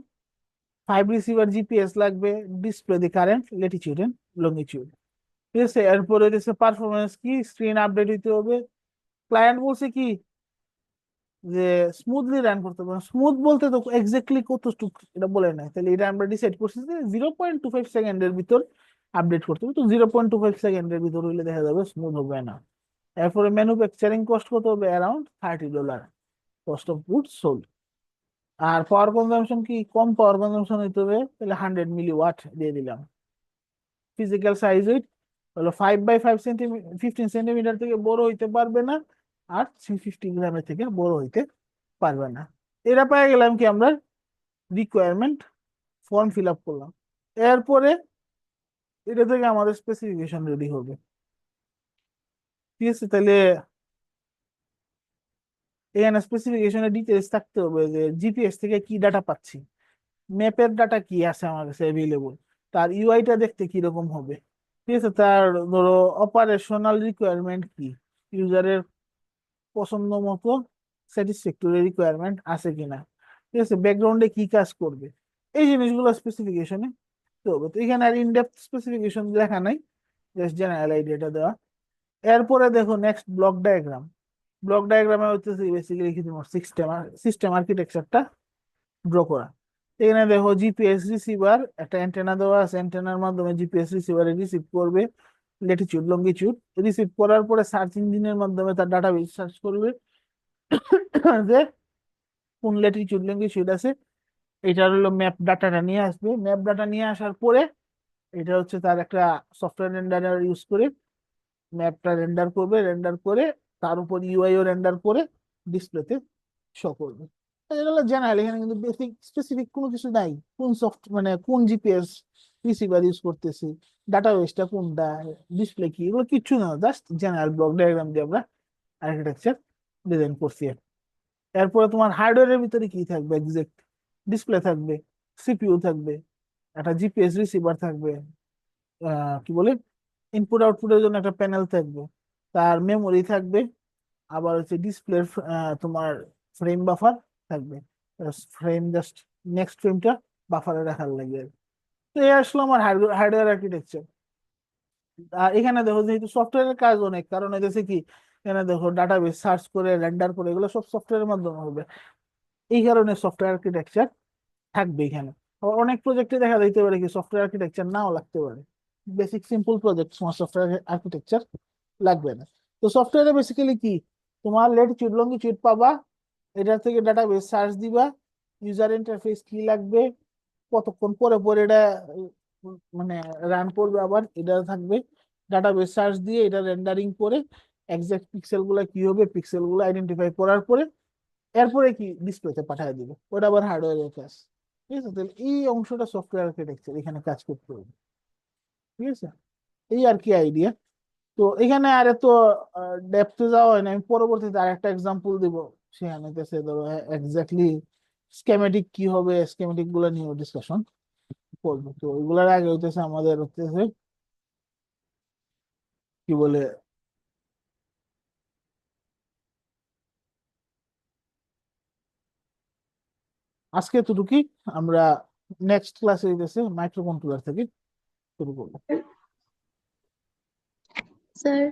Speaker 1: 5 রিসিভার জিপিএস লাগবে, display the current latitude and longitude, ঠিক আছে। এরপরে হচ্ছে পারফরমেন্স কি, স্ক্রিন আপডেট হইতে হবে। ক্লায়েন্ট বলছে কি যে স্মুথলি রান করতে পারবো, স্মুথ বলতে তো এক্স্যাক্টলি কতটুকু এটা বলে নাই, তাহলে এটা আমরা ডিসাইড করছি যে 0.25 সেকেন্ডের ভিতর আপডেট করতে হবে, তো 0.25 সেকেন্ডের ভিতর হইলে দেখা যাবে স্মুথ হবে না। এরপরে ম্যানুফ্যাকচারিং কস্ট কত হবে, around $30, cost of goods sold. আর পাওয়ার কনজাম্পশন কি, কম পাওয়ার কনজাম্পশন হইতে হবে, তাহলে 100 মিলি ওয়াট দিয়ে দিলাম। ফিজিক্যাল সাইজ উইথ হলো 5x5 সেন্টিমিটার, 15 সেন্টিমিটার থেকে বড় হইতে পারবে না, আর 350 গ্রামের থেকে বড় হইতে পারবে না। এটা পেয়ে গেলাম কি আমরা রিকোয়ারমেন্ট ফর্ম ফিল আপ করলাম। এরপরে এটা থেকে আমাদের স্পেসিফিকেশন রেডি হবে, ঠিক আছে। তাহলে এখানে স্পেসিফিকেশনের ডিটেলস থাকতে হবে যে জিপিএস থেকে কি ডাটা পাচ্ছি, ম্যাপের ডাটা কি আছে আমার কাছে অ্যাভেলেবল, তার ইউআইটা দেখতে কিরকম হবে, ঠিক আছে। তার ধরো অপারেশনাল রিকোয়ারমেন্ট কি, ইউজারের পছন্দ মতো স্যাটিসফ্যাক্টরি রিকোয়ারমেন্ট আছে কিনা, ঠিক আছে, ব্যাকগ্রাউন্ডে কি কাজ করবে, এই জিনিসগুলো স্পেসিফিকেশনে তো হবে। তো এখানে আর ইনডেপথ স্পেসিফিকেশন লেখা নাই, জাস্ট জেনারেল আইডিয়াটা দেওয়া। এরপরে দেখো নেক্সট ব্লক ডায়াগ্রাম। ব্লক ডায়াগ্রামে হচ্ছে বেসিক্যালি কি তোমার সিস্টেম আর্কিটেকচারটা ড্র করা। এখানে দেখো জিপিএস রিসিভার, একটা অ্যান্টেনা দেওয়া আছে, অ্যান্টেনার মাধ্যমে জিপিএস রিসিভারে রিসিভ করবে ল্যাটিটিউড লঙ্গিটিউড, রিসিভ করার পরে সার্চ ইঞ্জিনের মাধ্যমে তার ডাটাবেস সার্চ করবে যে কোন ল্যাটিটিউড লঙ্গিটিউড আছে, এটার হলো ম্যাপ ডাটাটা নিয়ে আসবে। ম্যাপ ডাটা নিয়ে আসার পরে এটা হচ্ছে তার একটা সফটওয়্যার রেন্ডার ইউজ করে ম্যাপটা রেন্ডার করবে, রেন্ডার করে তার উপর ইউআইও রেন্ডার করে ডিসপ্লেতে শো করবে। এটা হলো জেনারেল, এখানে কিন্তু বেসিক স্পেসিফিক কোনো কিছু নাই, কোন সফট মানে কোন জিপিএস রিসিভার ইউজ করতেছি, ডাটাবেসটা কোনটা, ডিসপ্লে কি, এগুলো কিচ্ছু না, জাস্ট জেনারেল ব্লক ডায়াগ্রাম দিয়ে আমরা আর্কিটেকচার ডিজাইন করছি। এরপরে তোমার হার্ডওয়্যারের ভিতরে কি থাকবে, এক্সাক্ট ডিসপ্লে থাকবে, সিপিইউ থাকবে, একটা জিপিএস রিসিভার থাকবে, কি বলে ইনপুট আউটপুটের জন্য একটা প্যানেল থাকবে, তার মেমোরি থাকবে, আবার হচ্ছে ডিসপ্লে তোমার ফ্রেম বাফার থাকবে, ফ্রেম জাস্ট নেক্সট ফ্রেমটা বাফারে রাখার লাগে। তো এই আসলে আমার হার্ডওয়্যার আর্কিটেকচার। আর এখানে দেখো যেহেতু সফটওয়্যারের কাজ অনেক, কারণ হইতেছে কি এখানে দেখো ডাটাবেস সার্চ করে রেন্ডার করে এগুলো সব সফটওয়্যারের মাধ্যমে হবে, এই কারণে সফটওয়্যার আর্কিটেকচার থাকবে এখানে। আবার অনেক প্রজেক্টে দেখা যাইতে পারে কি সফটওয়্যার আর্কিটেকচার নাও লাগতে পারে, বেসিক সিম্পল প্রজেক্ট তোমার সফটওয়্যার আর্কিটেকচার লাগবে না। তো সফটওয়্যারে বেসিক্যালি কি, তোমার ল্যাটিটিউড লঙ্গিটিউড পাবা, এটা থেকে ডাটাবেস সার্চ দিবা, ইউজার ইন্টারফেস কি লাগবে, কতক্ষণ পরে পরে এটা মানে রান করবে, আবার এটা থাকবে, ডাটাবেস সার্চ দিয়ে এটা রেন্ডারিং করে এক্সাক্ট পিক্সেল গুলা কি হবে, পিক্সেল গুলো আইডেন্টিফাই করার পরে এরপরে কি ডিসপ্লেতে পাঠিয়ে দিবে, ওটা আবার হার্ডওয়্যারের কাজ, ঠিক আছে। তাহলে এই অংশটা সফটওয়্যার আর্কিটেকচার এখানে কাজ করতে হবে, ঠিক আছে। এই আর কি আইডিয়া। তো এখানে আর এত ডেপথে যাওয়া হয় না, আমি পরবর্তীতে আর একটা এক্সাম্পল দিব, সেখানে কাছে ধরো এক্স্যাক্টলি স্কেমেটিক কি হবে, স্কেমেটিক গুলো নিয়ে ডিসকাশন করবো। তো ওইগুলোর আগে হইতেছে আমাদের হইতেছে কি বলে আজকে এতটুকুই, আমরা নেক্সট ক্লাসে হইতেছে মাইক্রো কন্ট্রোলার থেকে শুরু করবো।
Speaker 4: স্যার